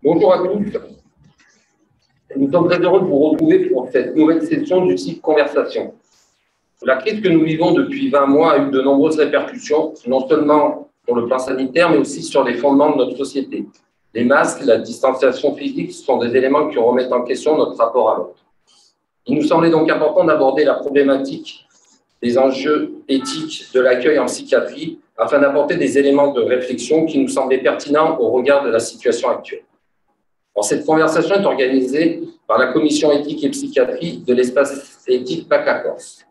Bonjour à tous. Nous sommes très heureux de vous retrouver pour cette nouvelle session du cycle Conversation. La crise que nous vivons depuis 20 mois a eu de nombreuses répercussions, non seulement sur le plan sanitaire, mais aussi sur les fondements de notre société. Les masques, la distanciation physique sont des éléments qui remettent en question notre rapport à l'autre. Il nous semblait donc important d'aborder la problématique des enjeux éthiques de l'accueil en psychiatrie afin d'apporter des éléments de réflexion qui nous semblaient pertinents au regard de la situation actuelle. Alors, cette conversation est organisée par la Commission éthique et psychiatrie de l'espace éthique PACA-Corse.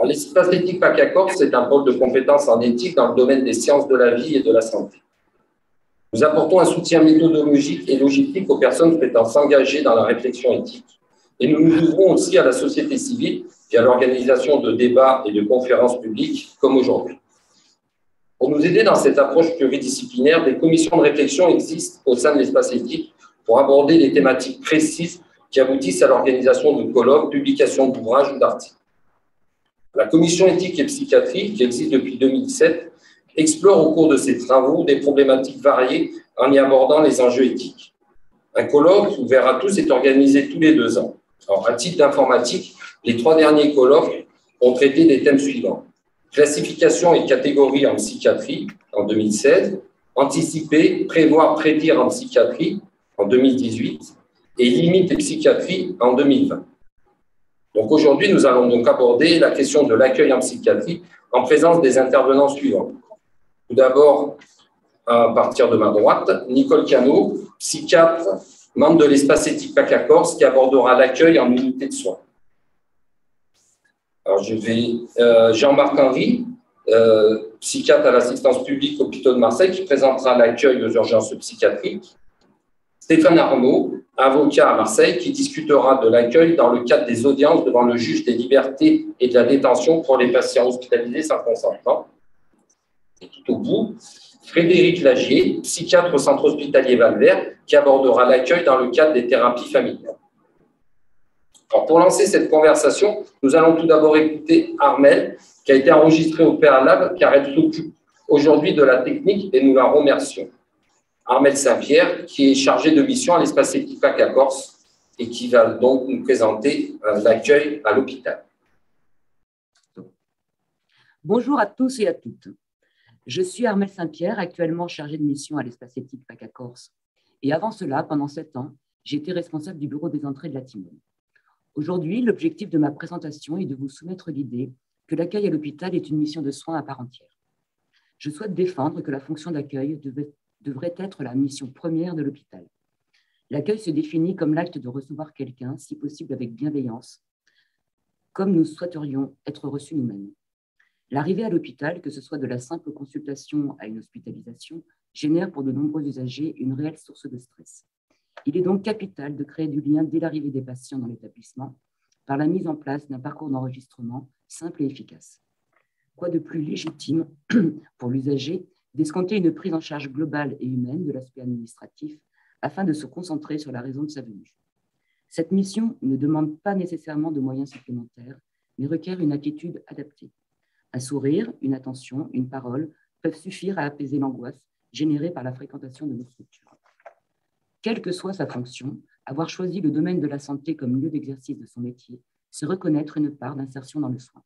L'espace éthique PACA-Corse est un pôle de compétences en éthique dans le domaine des sciences de la vie et de la santé. Nous apportons un soutien méthodologique et logistique aux personnes souhaitant s'engager dans la réflexion éthique. Et nous nous ouvrons aussi à la société civile via l'organisation de débats et de conférences publiques comme aujourd'hui. Pour nous aider dans cette approche pluridisciplinaire, des commissions de réflexion existent au sein de l'espace éthique pour aborder des thématiques précises qui aboutissent à l'organisation de colloques, publications d'ouvrages ou d'articles. La commission éthique et psychiatrie, qui existe depuis 2007, explore au cours de ses travaux des problématiques variées en y abordant les enjeux éthiques. Un colloque ouvert à tous est organisé tous les 2 ans. Alors, à titre d'informatique, les 3 derniers colloques ont traité des thèmes suivants: classification et catégories en psychiatrie en 2016, anticiper, prévoir, prédire en psychiatrie en 2018 et limites et psychiatrie en 2020. Donc aujourd'hui, nous allons donc aborder la question de l'accueil en psychiatrie en présence des intervenants suivants. Tout d'abord, à partir de ma droite, Nicole Cano, psychiatre, membre de l'espace éthique PACA-Corse, qui abordera l'accueil en unité de soins. Alors Jean-Marc Henry, psychiatre à l'assistance publique hôpitaux de Marseille, qui présentera l'accueil aux urgences psychiatriques. Stéphane Arnaud, avocat à Marseille, qui discutera de l'accueil dans le cadre des audiences devant le juge des libertés et de la détention pour les patients hospitalisés sans consentement. Et tout au bout, Frédéric Lagier, psychiatre au centre hospitalier Val-Vert, qui abordera l'accueil dans le cadre des thérapies familiales. Alors, pour lancer cette conversation, nous allons tout d'abord écouter Armelle, qui a été enregistrée au préalable, car elle s'occupe aujourd'hui de la technique et nous la remercions. Armelle Saint-Pierre, qui est chargée de mission à l'espace éthique PACA-Corse et qui va donc nous présenter l'accueil à l'hôpital. Bonjour à tous et à toutes. Je suis Armelle Saint-Pierre, actuellement chargée de mission à l'espace éthique PACA-Corse. Et avant cela, pendant 7 ans, j'ai été responsable du bureau des entrées de la Timone. Aujourd'hui, l'objectif de ma présentation est de vous soumettre l'idée que l'accueil à l'hôpital est une mission de soins à part entière. Je souhaite défendre que la fonction d'accueil devrait être la mission première de l'hôpital. L'accueil se définit comme l'acte de recevoir quelqu'un, si possible avec bienveillance, comme nous souhaiterions être reçus nous-mêmes. L'arrivée à l'hôpital, que ce soit de la simple consultation à une hospitalisation, génère pour de nombreux usagers une réelle source de stress. Il est donc capital de créer du lien dès l'arrivée des patients dans l'établissement par la mise en place d'un parcours d'enregistrement simple et efficace. Quoi de plus légitime pour l'usager d'escompter une prise en charge globale et humaine de l'aspect administratif afin de se concentrer sur la raison de sa venue. Cette mission ne demande pas nécessairement de moyens supplémentaires, mais requiert une attitude adaptée. Un sourire, une attention, une parole peuvent suffire à apaiser l'angoisse générée par la fréquentation de nos structures. Quelle que soit sa fonction, avoir choisi le domaine de la santé comme lieu d'exercice de son métier, c'est reconnaître une part d'insertion dans le soin.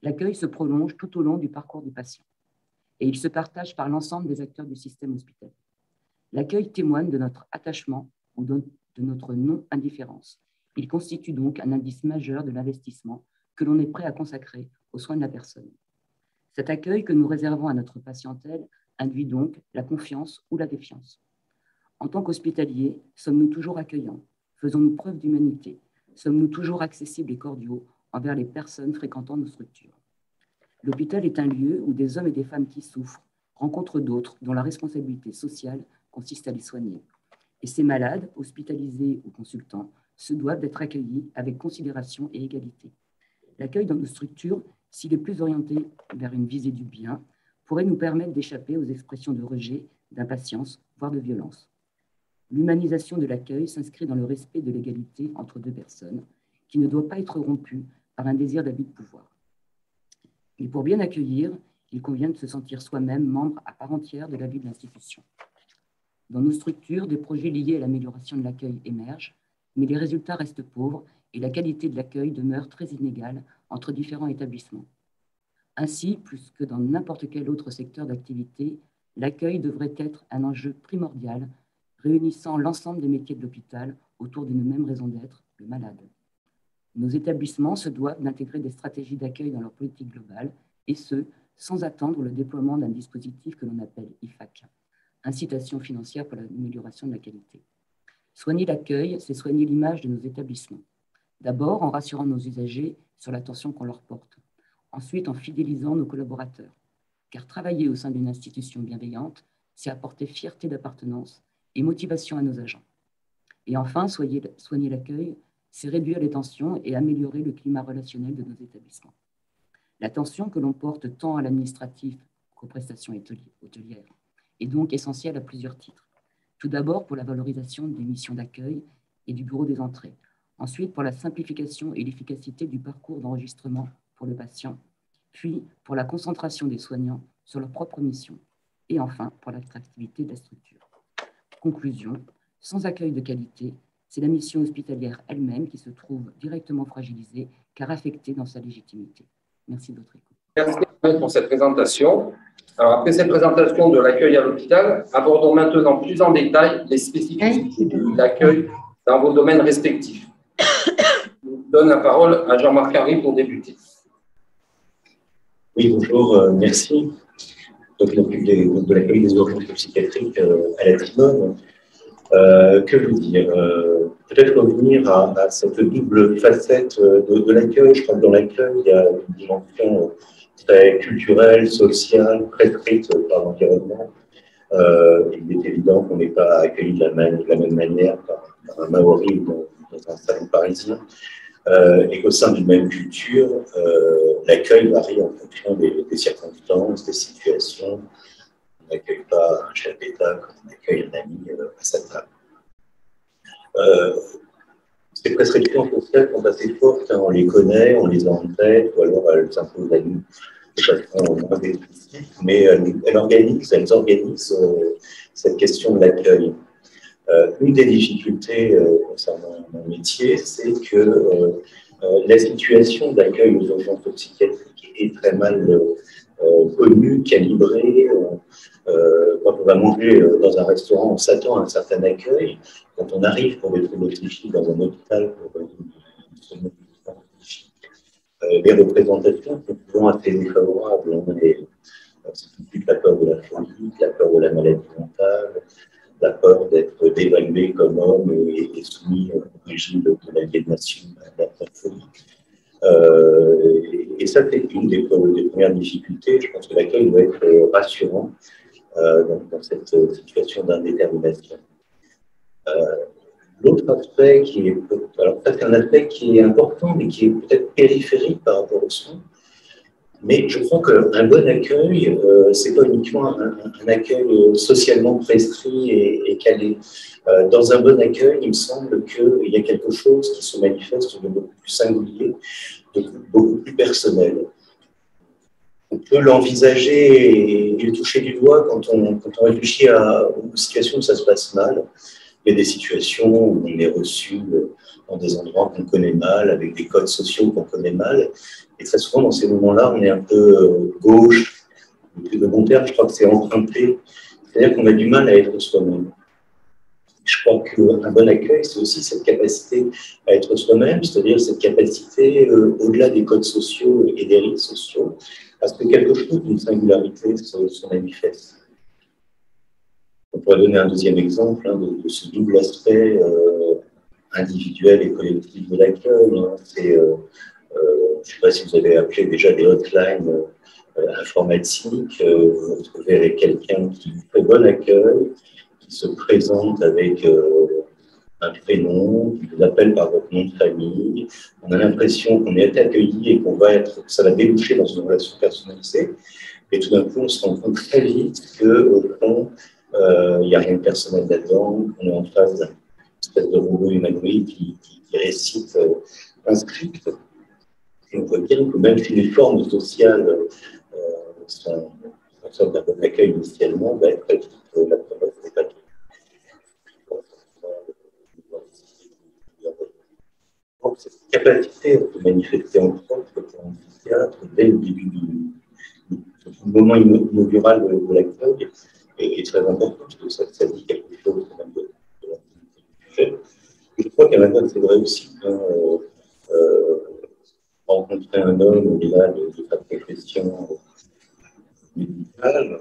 L'accueil se prolonge tout au long du parcours du patient et il se partage par l'ensemble des acteurs du système hospitalier. L'accueil témoigne de notre attachement ou de notre non-indifférence. Il constitue donc un indice majeur de l'investissement que l'on est prêt à consacrer aux soins de la personne. Cet accueil que nous réservons à notre patientèle induit donc la confiance ou la défiance. En tant qu'hospitaliers, sommes-nous toujours accueillants? Faisons-nous preuve d'humanité? Sommes-nous toujours accessibles et cordiaux envers les personnes fréquentant nos structures? L'hôpital est un lieu où des hommes et des femmes qui souffrent rencontrent d'autres dont la responsabilité sociale consiste à les soigner. Et ces malades, hospitalisés ou consultants, se doivent d'être accueillis avec considération et égalité. L'accueil dans nos structures, s'il est plus orienté vers une visée du bien, pourrait nous permettre d'échapper aux expressions de rejet, d'impatience, voire de violence. L'humanisation de l'accueil s'inscrit dans le respect de l'égalité entre 2 personnes, qui ne doit pas être rompue par un désir d'abus de pouvoir. Et pour bien accueillir, il convient de se sentir soi-même membre à part entière de la vie de l'institution. Dans nos structures, des projets liés à l'amélioration de l'accueil émergent, mais les résultats restent pauvres et la qualité de l'accueil demeure très inégale entre différents établissements. Ainsi, plus que dans n'importe quel autre secteur d'activité, l'accueil devrait être un enjeu primordial, réunissant l'ensemble des métiers de l'hôpital autour d'une même raison d'être, le malade. Nos établissements se doivent d'intégrer des stratégies d'accueil dans leur politique globale, et ce, sans attendre le déploiement d'un dispositif que l'on appelle IFAC, incitation financière pour l'amélioration de la qualité. Soigner l'accueil, c'est soigner l'image de nos établissements. D'abord, en rassurant nos usagers sur l'attention qu'on leur porte. Ensuite, en fidélisant nos collaborateurs. Car travailler au sein d'une institution bienveillante, c'est apporter fierté d'appartenance et motivation à nos agents. Et enfin, soigner l'accueil, c'est réduire les tensions et améliorer le climat relationnel de nos établissements. L'attention que l'on porte tant à l'administratif qu'aux prestations hôtelières est donc essentielle à plusieurs titres. Tout d'abord pour la valorisation des missions d'accueil et du bureau des entrées. Ensuite pour la simplification et l'efficacité du parcours d'enregistrement pour le patient. Puis pour la concentration des soignants sur leur propre mission. Et enfin pour l'attractivité de la structure. Conclusion, sans accueil de qualité, c'est la mission hospitalière elle-même qui se trouve directement fragilisée car affectée dans sa légitimité. Merci de votre écoute. Merci pour cette présentation. Alors, après cette présentation de l'accueil à l'hôpital, abordons maintenant plus en détail les spécificités de l'accueil dans vos domaines respectifs. Je donne la parole à Jean-Marc Harry pour débuter. Oui, bonjour, merci. Donc, de l'accueil des urgences psychiatriques à la Timone. Que vous dire peut-être revenir à cette double facette de l'accueil. Je crois que dans l'accueil, il y a une dimension très culturelle, sociale, très stricte par l'environnement. Il est évident qu'on n'est pas accueilli de la même manière par un Maori ou dans un salon parisien, et qu'au sein d'une même culture, l'accueil varie en fonction des circonstances, des situations. On n'accueille pas un chef d'État comme on accueille un ami à sa table. Ces prescriptions sociales sont assez fortes, hein, on les connaît, on les a en tête, ou alors elles s'imposent à nous de façon moins explicite, mais elles organisent cette question de l'accueil. Une des difficultés concernant mon métier, c'est que la situation d'accueil aux urgences psychiatriques est très mal connue, calibrée. Quand on va manger dans un restaurant, on s'attend à un certain accueil. Quand on arrive pour des troubles psychiques dans un hôpital, les représentations sont souvent assez défavorables. C'est tout de suite la peur de la folie, la peur de la maladie mentale, la peur d'être dévalué comme homme et soumis au régime de l'aliénation, de la folie. Et ça, c'est une des premières difficultés. Je pense que l'accueil doit être rassurant dans cette situation d'indétermination. L'autre aspect qui est, alors peut-être un aspect qui est important, mais qui est peut-être périphérique par rapport aux soins, mais je crois qu'un bon accueil, c'est pas uniquement un accueil socialement prescrit et calé. Dans un bon accueil, il me semble qu'il y a quelque chose qui se manifeste de beaucoup plus singulier, de beaucoup plus personnel. On peut l'envisager et le toucher du doigt quand on réfléchit aux situations où ça se passe mal. Il y a des situations où on est reçu dans des endroits qu'on connaît mal, avec des codes sociaux qu'on connaît mal. Et très souvent, dans ces moments-là, on est un peu gauche. Le bon terme, je crois que c'est emprunté. C'est-à-dire qu'on a du mal à être soi-même. Je crois qu'un bon accueil, c'est aussi cette capacité à être soi-même, c'est-à-dire cette capacité, au-delà des codes sociaux et des rites sociaux, à ce que quelque chose d'une singularité se manifeste. On pourrait donner un deuxième exemple de ce double aspect individuel et collectif de l'accueil. C'est, je ne sais pas si vous avez appelé déjà des hotlines informatiques, vous vous retrouvez avec quelqu'un qui fait bon accueil, qui se présente avec un prénom, qui vous appelle par votre nom de famille. On a l'impression qu'on est accueilli et ça va déboucher dans une relation personnalisée. Et tout d'un coup, on se rend compte très vite qu'au fond, il n'y a rien de personnel là-dedans. On est en face d'un espèce de robot humanoïde qui récite un script. Et on voit bien que même si les formes sociales sont d'un bon accueil initialement, très vite la promesse n'est pas tout. capacité à se manifester en propre pour un théâtre dès le début du moment inaugural de l'accueil est très important, parce que ça dit quelque chose quand même de l'activité du sujet. Je crois qu'à la fois, c'est vrai aussi rencontrer un homme au-delà de sa profession médicale,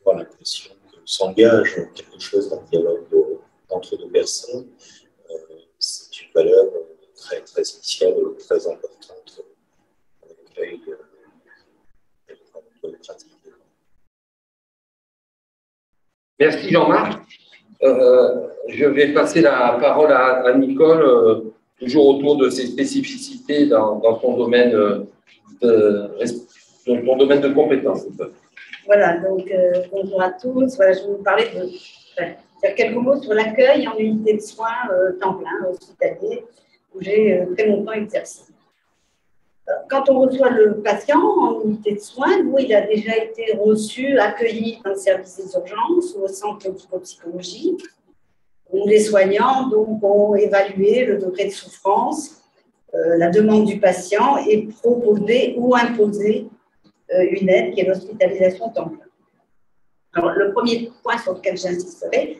avoir l'impression que s'engage quelque chose dans le dialogue entre deux personnes, c'est une valeur très, très initiale et très importante dans l'accueil de la pratique. Merci Jean-Marc. Je vais passer la parole à Nicole, toujours autour de ses spécificités dans son domaine de compétences. Voilà, donc bonjour à tous. Voilà, je vais vous parler dire quelques mots sur l'accueil en unité de soins temps plein hospitalier, où j'ai très longtemps exercé. Quand on reçoit le patient en unité de soins, où il a déjà été reçu, accueilli dans le service des urgences ou au centre de psychologie, où les soignants donc, ont évalué le degré de souffrance, la demande du patient et proposé ou imposé une aide qui est l'hospitalisation temps plein. Alors, le premier point sur lequel j'insisterai,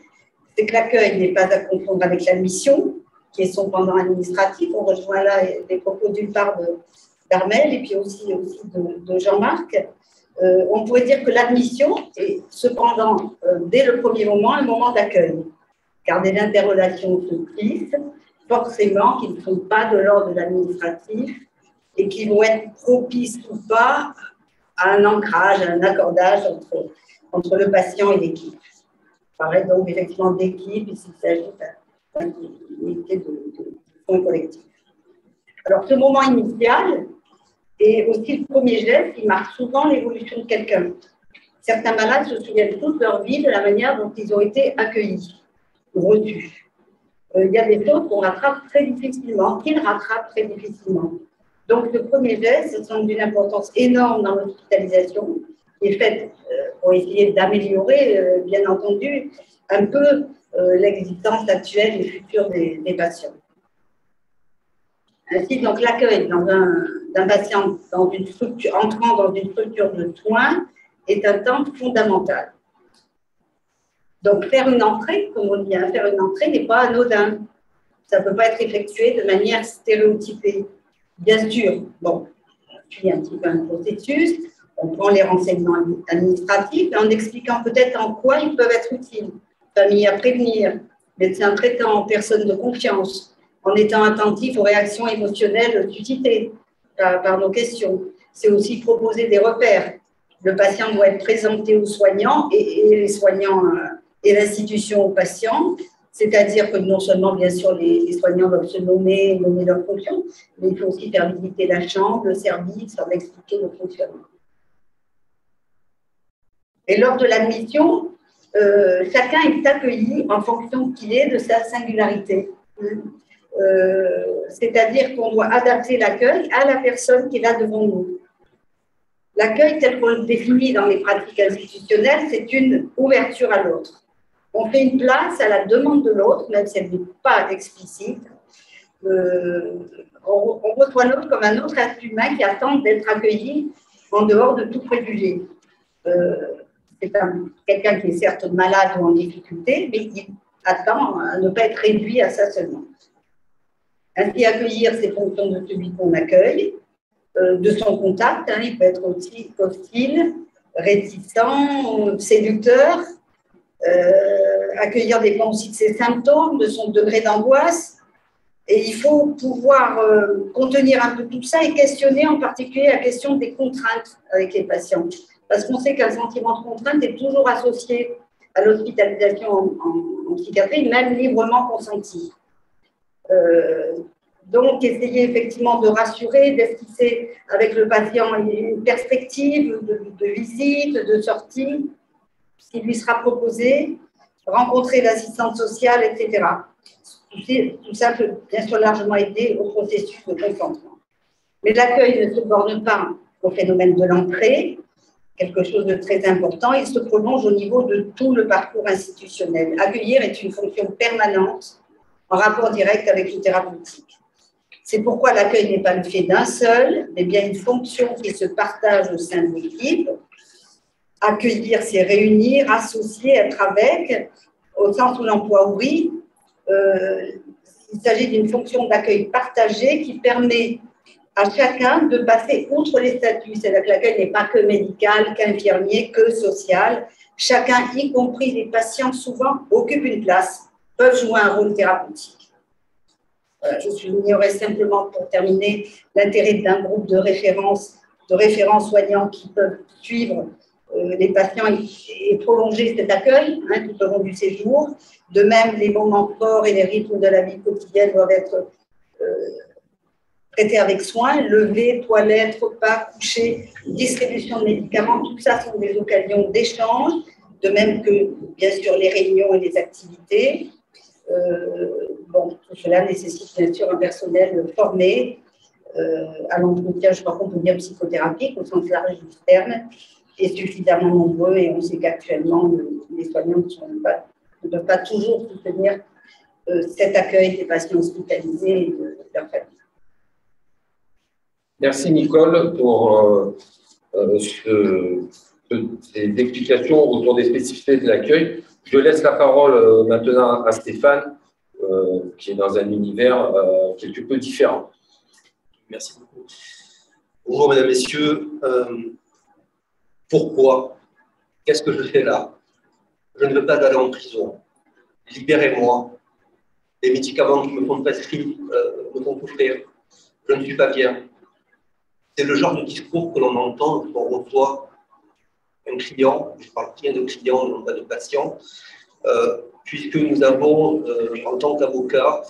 c'est que l'accueil n'est pas à confondre avec l'admission, qui est son pendant administratif. On rejoint là les propos d'une part d'Armelle et puis aussi de Jean-Marc. On pourrait dire que l'admission est cependant, dès le premier moment, un moment d'accueil, car des interrelations se tissent, forcément, qui ne sont pas de l'ordre de l'administratif et qui vont être propices ou pas à un ancrage, à un accordage entre le patient et l'équipe. On parle donc effectivement d'équipe, s'il s'agit d'une unité de soins collectifs. Alors, ce moment initial est aussi le premier geste qui marque souvent l'évolution de quelqu'un. Certains malades se souviennent toute leur vie de la manière dont ils ont été accueillis ou reçus. Il y a des choses qu'on rattrape très difficilement, qu'ils rattrapent très difficilement. Donc, le premier geste, c'est d'une importance énorme dans l'hospitalisation, qui est faite pour essayer d'améliorer, bien entendu, un peu l'existence actuelle et future des patients. Ainsi, donc, l'accueil d'un patient entrant dans une structure de soins est un temps fondamental. Donc, faire une entrée, comme on dit, faire une entrée n'est pas anodin. Ça ne peut pas être effectué de manière stéréotypée. Bien sûr, bon, on suit un petit peu un processus, on prend les renseignements administratifs en expliquant peut-être en quoi ils peuvent être utiles. Famille à prévenir, médecin traitant, personne de confiance, en étant attentif aux réactions émotionnelles suscitées par nos questions. C'est aussi proposer des repères. Le patient doit être présenté aux soignants et les soignants et l'institution aux patients. C'est-à-dire que non seulement, bien sûr, les soignants doivent se nommer leur fonction, mais il faut aussi faire visiter la chambre, le service, leur expliquer le fonctionnement. Et lors de l'admission, chacun est accueilli en fonction qu'il est de sa singularité. C'est-à-dire qu'on doit adapter l'accueil à la personne qui est là devant nous. L'accueil, tel qu'on le définit dans les pratiques institutionnelles, c'est une ouverture à l'autre. On fait une place à la demande de l'autre, même si elle n'est pas explicite. On reçoit l'autre comme un autre être humain qui attend d'être accueilli en dehors de tout préjugé. C'est quelqu'un qui est certes malade ou en difficulté, mais qui attend à ne pas être réduit à ça seulement. Ainsi, accueillir, c'est fonction de celui qu'on accueille, de son contact. Il peut être aussi hostile, réticent, séducteur. Accueillir dépend aussi de ses symptômes, de son degré d'angoisse. Et il faut pouvoir contenir un peu tout ça et questionner en particulier la question des contraintes avec les patients. Parce qu'on sait qu'un sentiment de contrainte est toujours associé à l'hospitalisation en psychiatrie, même librement consenti. Donc, essayer effectivement de rassurer, d'esquisser avec le patient une perspective de visite, de sortie, ce qui lui sera proposé, rencontrer l'assistante sociale, etc. Tout ça peut bien sûr largement aider au processus de consentement. Mais l'accueil ne se borne pas au phénomène de l'entrée, quelque chose de très important, il se prolonge au niveau de tout le parcours institutionnel. Accueillir est une fonction permanente en rapport direct avec le thérapeutique. C'est pourquoi l'accueil n'est pas le fait d'un seul, mais bien une fonction qui se partage au sein de l'équipe. Accueillir, c'est réunir, associer, être avec, au sens où l'emploi ouvrit. Il s'agit d'une fonction d'accueil partagée qui permet à chacun de passer outre les statuts. C'est-à-dire que l'accueil n'est pas que médical, qu'infirmier, que social. Chacun, y compris les patients, souvent occupent une place, peuvent jouer un rôle thérapeutique. Voilà, je soulignerai simplement pour terminer l'intérêt d'un groupe de référents soignants qui peuvent suivre les patients et prolonger cet accueil tout au long du séjour. De même, les moments forts et les rythmes de la vie quotidienne doivent être traités avec soin. Lever, toilette, repas, coucher, distribution de médicaments, tout ça sont des occasions d'échange, de même que, bien sûr, les réunions et les activités. Tout cela nécessite bien sûr un personnel formé à l'entretien, je crois qu'on peut dire psychothérapique au sens large du terme, et suffisamment nombreux. Et on sait qu'actuellement, les soignants ne peuvent pas toujours soutenir cet accueil des patients hospitalisés et de leur famille. Merci Nicole pour ces explications autour des spécificités de l'accueil. Je laisse la parole maintenant à Stéphane, qui est dans un univers quelque peu différent. Merci beaucoup. Bonjour mesdames, messieurs. Pourquoi? Qu'est-ce que je fais là? Je ne veux pas aller en prison. Libérez-moi. Les médicaments qui me font prescrire me font souffrir. Je ne suis pas bien. C'est le genre de discours que l'on entend quand on reçoit un client. Je parle bien de client, non pas de patient, puisque nous avons, en tant qu'avocat,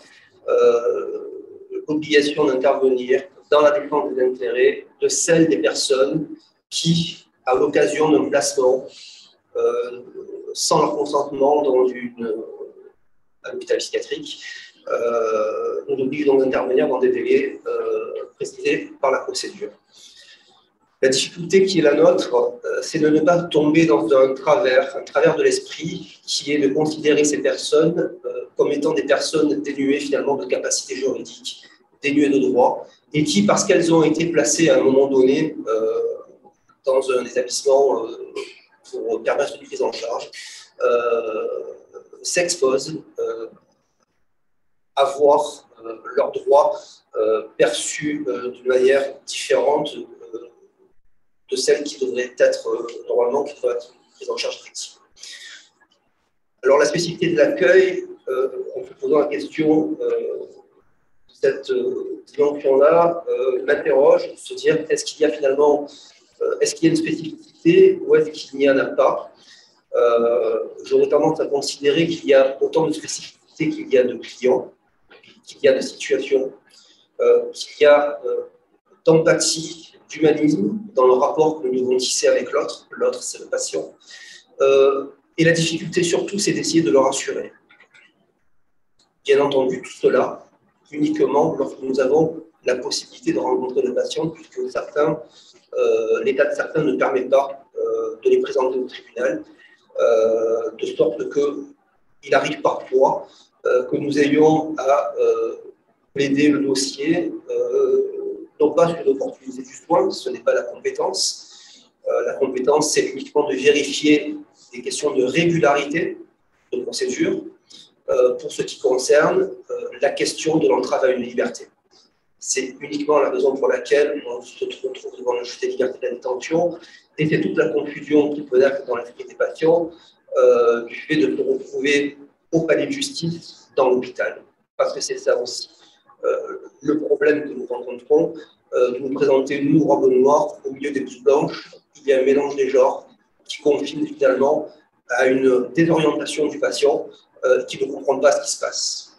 l'obligation d'intervenir dans la défense des intérêts de celles des personnes qui, à l'occasion d'un placement, sans leur consentement dans un hôpital psychiatrique, nous oblige donc d'intervenir dans des délais précisés par la procédure. La difficulté qui est la nôtre, c'est de ne pas tomber dans un travers de l'esprit, qui est de considérer ces personnes comme étant des personnes dénuées finalement de capacité juridique, dénuées de droit, et qui, parce qu'elles ont été placées à un moment donné dans un établissement pour permettre une prise en charge, s'exposent à voir leurs droits perçus d'une manière différente de celles qui devraient être normalement prises en charge effective. Alors la spécificité de l'accueil, en se posant la question cette dimension-là, m'interroge, se dire est-ce qu'il y a finalement, est-ce qu'il y a une spécificité ou est-ce qu'il n'y en a pas? J'aurais tendance à considérer qu'il y a autant de spécificités qu'il y a de clients, qu'il y a de situations, qu'il y a d'empathie, d'humanisme dans le rapport que nous devons tisser avec l'autre. L'autre, c'est le patient. Et la difficulté surtout, c'est d'essayer de le rassurer. Bien entendu, tout cela uniquement lorsque nous avons la possibilité de rencontrer le patient, puisque l'état de certains ne permet pas de les présenter au tribunal, de sorte qu'il arrive parfois que nous ayons à plaider le dossier, non pas sur l'opportunité du soin, ce n'est pas la compétence. La compétence, c'est uniquement de vérifier des questions de régularité de procédure pour ce qui concerne la question de l'entrave à une liberté. C'est uniquement la raison pour laquelle on se retrouve devant le juge des libertés de la détention, et c'est toute la confusion qui peut naître dans l'esprit des patients du fait de se retrouver au palais de justice dans l'hôpital. Parce que c'est ça aussi. Le problème que nous rencontrons, de nous présenter, nous, robe noire, au milieu des blouses blanches, il y a un mélange des genres qui confine finalement à une désorientation du patient qui ne comprend pas ce qui se passe.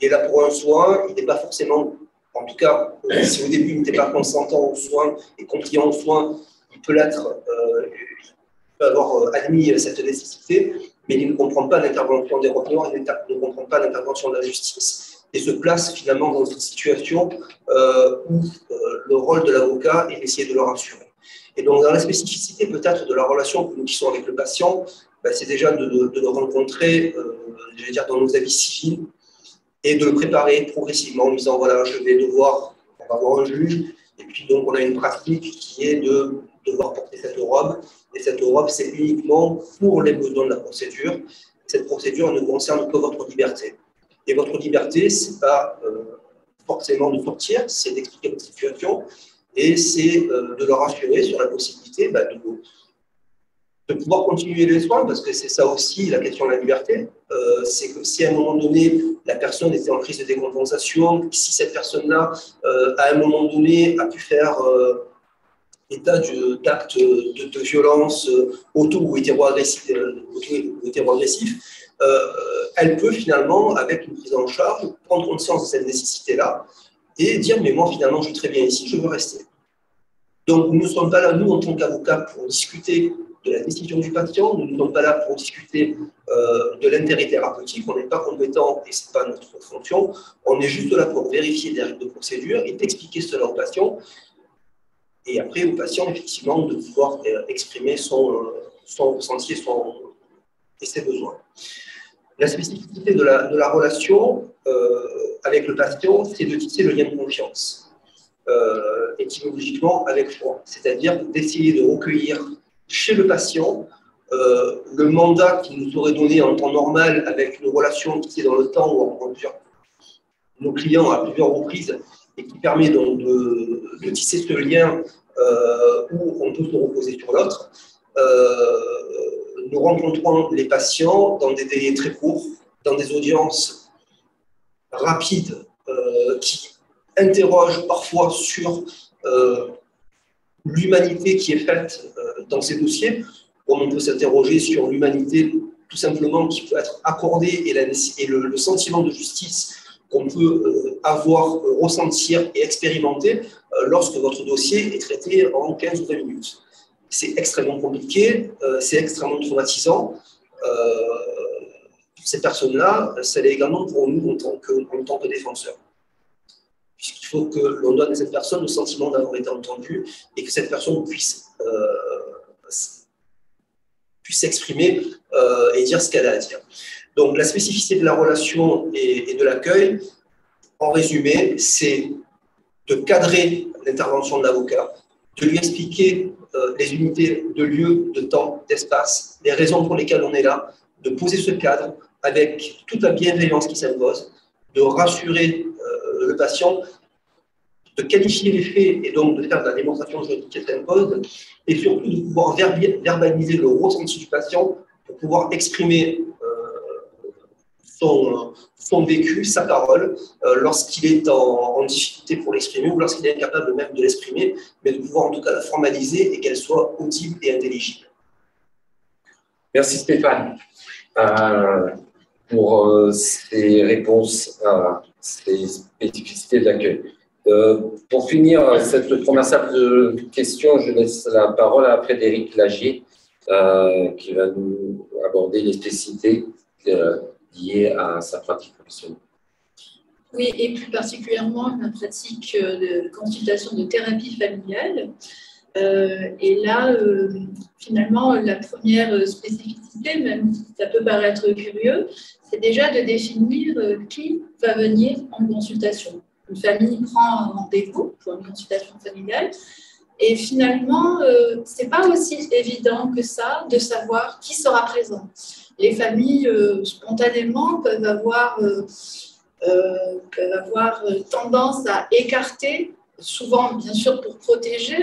Il est là pour un soin, il n'est pas forcément, en tout cas, si au début il n'était pas consentant aux soins et compliant aux soins, il peut l'être, il peut avoir admis cette nécessité, mais il ne comprend pas l'intervention des robes noires, il ne comprend pas l'intervention de la justice, et se place finalement dans une situation où le rôle de l'avocat est d'essayer de le rassurer. Et donc, dans la spécificité peut-être de la relation que nous tissons avec le patient, c'est déjà de le rencontrer, je vais dire, dans nos avis civils, et de le préparer progressivement en disant voilà, je vais devoir avoir un juge, et puis donc on a une pratique qui est de devoir porter cette robe, et cette robe c'est uniquement pour les besoins de la procédure. Cette procédure ne concerne que votre liberté. Et votre liberté, ce n'est pas forcément de sortir, c'est d'expliquer votre situation, et c'est de leur assurer sur la possibilité de pouvoir continuer les soins, parce que c'est ça aussi la question de la liberté. C'est que si à un moment donné, la personne était en crise de décompensation, si cette personne-là, à un moment donné, a pu faire état d'actes de violence auto- ou hétéro-agressifs, elle peut finalement, avec une prise en charge, prendre conscience de cette nécessité-là et dire, mais moi finalement, je suis très bien ici, je veux rester. Donc, nous ne sommes pas là, nous, en tant qu'avocats, pour discuter de la décision du patient, nous ne sommes pas là pour discuter de l'intérêt thérapeutique, on n'est pas compétent et ce n'est pas notre fonction, on est juste là pour vérifier des règles de procédure et d'expliquer cela au patient, et après au patient, effectivement, de pouvoir exprimer son ressenti et ses besoins. La spécificité de la relation avec le patient, c'est de tisser le lien de confiance. Étymologiquement avec foi, c'est-à-dire d'essayer de recueillir chez le patient le mandat qui nous aurait donné en temps normal avec une relation qui est dans le temps où on rencontre nos clients à plusieurs reprises et qui permet donc de tisser ce lien où on peut se reposer sur l'autre. Nous rencontrons les patients dans des délais très courts, dans des audiences rapides qui interroge parfois sur l'humanité qui est faite dans ces dossiers, comme on peut s'interroger sur l'humanité tout simplement qui peut être accordée et le sentiment de justice qu'on peut avoir, ressentir et expérimenter lorsque votre dossier est traité en 15 ou 20 minutes. C'est extrêmement compliqué, c'est extrêmement traumatisant. Pour ces personnes-là, ça l'est également pour nous en tant que défenseurs. Puisqu'il faut que l'on donne à cette personne le sentiment d'avoir été entendu et que cette personne puisse s'exprimer et dire ce qu'elle a à dire. Donc la spécificité de la relation et de l'accueil, en résumé, c'est de cadrer l'intervention de l'avocat, de lui expliquer les unités de lieu, de temps, d'espace, les raisons pour lesquelles on est là, de poser ce cadre avec toute la bienveillance qui s'impose, de rassurer le patient, de qualifier les faits et donc de faire de la démonstration juridique qui s'impose, et surtout de pouvoir verbaliser le ressenti du patient pour pouvoir exprimer son vécu, sa parole, lorsqu'il est en difficulté pour l'exprimer ou lorsqu'il est incapable même de l'exprimer, mais de pouvoir en tout cas la formaliser et qu'elle soit audible et intelligible. Merci Stéphane pour ces réponses à ces spécificités de l'accueil. Pour finir cette première salle de questions, je laisse la parole à Frédéric Lagier qui va nous aborder les spécificités liées à sa pratique professionnelle. Oui, et plus particulièrement la pratique de consultation de thérapie familiale. Et là, finalement, la première spécificité, même si ça peut paraître curieux, c'est déjà de définir qui va venir en consultation. Une famille prend un rendez-vous pour une consultation familiale et finalement, ce n'est pas aussi évident que ça de savoir qui sera présent. Les familles, spontanément, peuvent avoir tendance à écarter, souvent bien sûr pour protéger,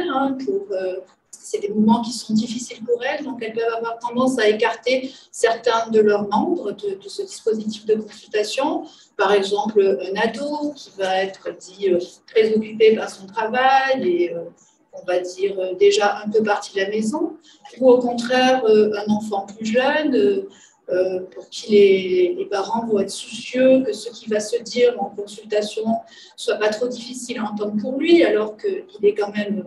c'est des moments qui sont difficiles pour elles, donc elles peuvent avoir tendance à écarter certains de leurs membres de ce dispositif de consultation. Par exemple, un ado qui va être dit très occupé par son travail et on va dire déjà un peu parti de la maison, ou au contraire un enfant plus jeune pour qui les parents vont être soucieux que ce qui va se dire en consultation soit pas trop difficile à entendre pour lui, alors qu'il est quand même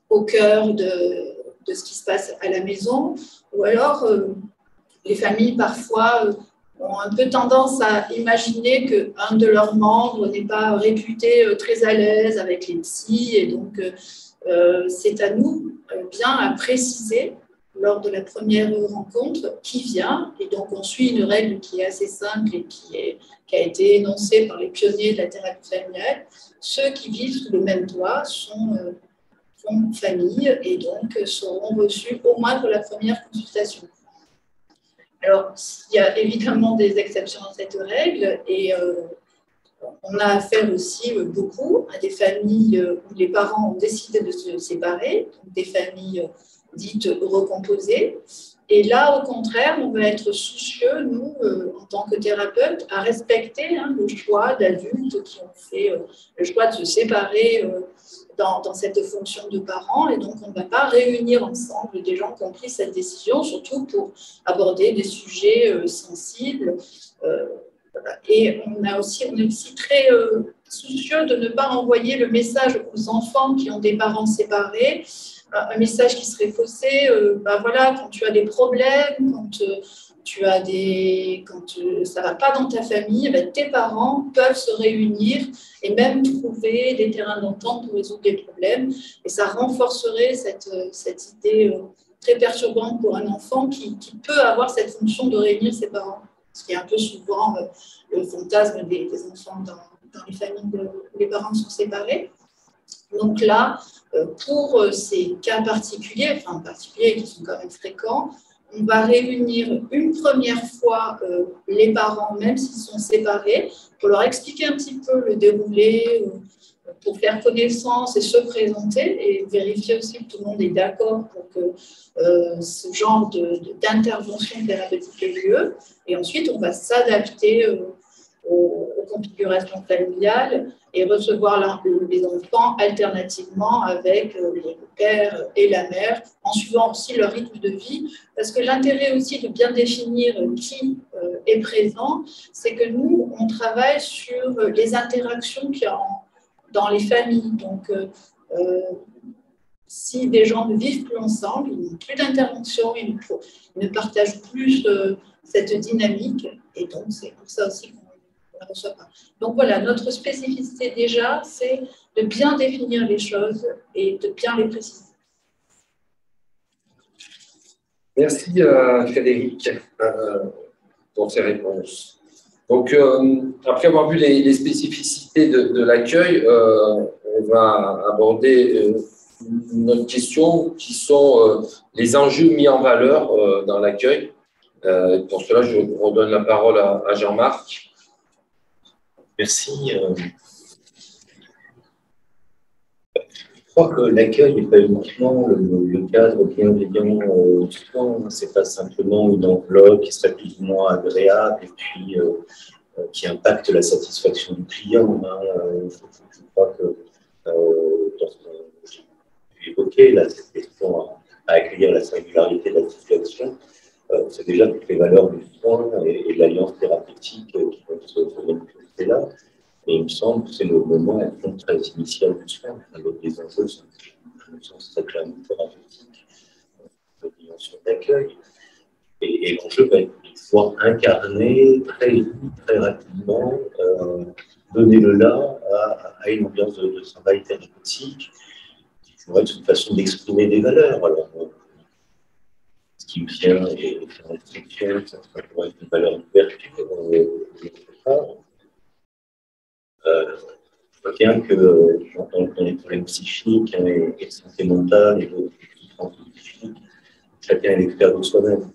au cœur de ce qui se passe à la maison. Ou alors, les familles, parfois, ont un peu tendance à imaginer qu'un de leurs membres n'est pas réputé très à l'aise avec les psys. Et donc, c'est à nous bien à préciser lors de la première rencontre qui vient, et donc on suit une règle qui est assez simple et qui a été énoncée par les pionniers de la thérapie familiale. Ceux qui vivent sous le même toit font famille et donc seront reçus au moins pour la première consultation. Alors, il y a évidemment des exceptions à cette règle et on a affaire aussi beaucoup à des familles où les parents ont décidé de se séparer, donc des familles dites recomposées. Et là, au contraire, on va être soucieux, nous, en tant que thérapeutes, à respecter le choix d'adultes qui ont fait le choix de se séparer dans cette fonction de parents. Et donc, on ne va pas réunir ensemble des gens qui ont pris cette décision, surtout pour aborder des sujets sensibles. Et on est aussi très soucieux de ne pas envoyer le message aux enfants qui ont des parents séparés, un message qui serait faussé. Voilà, quand tu as des problèmes, quand ça ne va pas dans ta famille, tes parents peuvent se réunir et même trouver des terrains d'entente pour résoudre des problèmes. Et ça renforcerait cette idée très perturbante pour un enfant qui peut avoir cette fonction de réunir ses parents. Ce qui est un peu souvent le fantasme des enfants dans les familles où les parents sont séparés. Donc là, pour ces cas particuliers qui sont quand même fréquents, on va réunir une première fois les parents, même s'ils sont séparés, pour leur expliquer un petit peu le déroulé, pour faire connaissance et se présenter et vérifier aussi que tout le monde est d'accord pour que ce genre d'intervention thérapeutique ait lieu. Et ensuite, on va s'adapter aux configurations familiales et recevoir les enfants alternativement avec le père et la mère, en suivant aussi leur rythme de vie. Parce que l'intérêt aussi de bien définir qui est présent, c'est que nous, on travaille sur les interactions qu'il y a dans les familles. Donc, si des gens ne vivent plus ensemble, ils n'ont plus d'intervention, ils ne partagent plus cette dynamique, et donc c'est pour ça aussi qu'on ne la reçoit pas. Donc voilà, notre spécificité déjà, c'est de bien définir les choses et de bien les préciser. Merci Frédéric pour ces réponses. Donc, après avoir vu les spécificités de l'accueil, on va aborder une autre question qui sont les enjeux mis en valeur dans l'accueil. Pour cela, je redonne la parole à Jean-Marc. Merci. Je crois que l'accueil n'est pas uniquement le cadre bienveillant du soin, ce n'est pas simplement une enveloppe qui serait plus ou moins agréable et puis qui impacte la satisfaction du client. Je crois que dans ce que j'ai évoqué, là, cette question à accueillir la singularité de la situation, c'est déjà toutes les valeurs du soin et de l'alliance thérapeutique qui vont se manifester là. Et il me semble que c'est le moment très initial du soin. Les enjeux sont, à mon sens, très clairement thérapeutiques, de dimension d'accueil. Et l'enjeu va être de pouvoir incarner très vite, très rapidement, donner le là à une ambiance de travail thérapeutique qui pourrait être une façon d'exprimer des valeurs. Alors, ce qui me vient et faire l'instruction, ça pourrait être une valeur d'ouverture, je vois bien que dans les problèmes psychiques et de santé mentale et de souffrance psychique, chacun est l'expert de soi-même.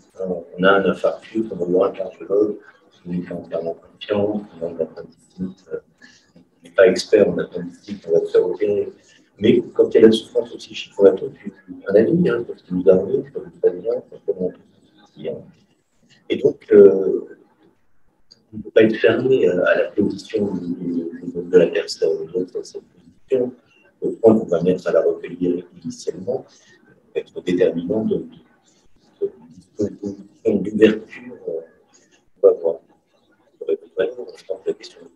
On a un infarctus, on va voir un cardiologue, on est entièrement confiant, on a une appendicite, on n'est pas expert en appendicite, on va se faire opérer. Mais quand il y a la souffrance psychique, on a tout un avis, parce qu'il nous arrive, ça nous va bien, comment on peut se sentir. Et donc, on ne peut pas être fermé à la position de la personne. Donc, cette position, le point qu'on va mettre à la recueillir initialement, va être déterminant de d'ouverture qu'on va avoir. Vraiment, je pense que la question de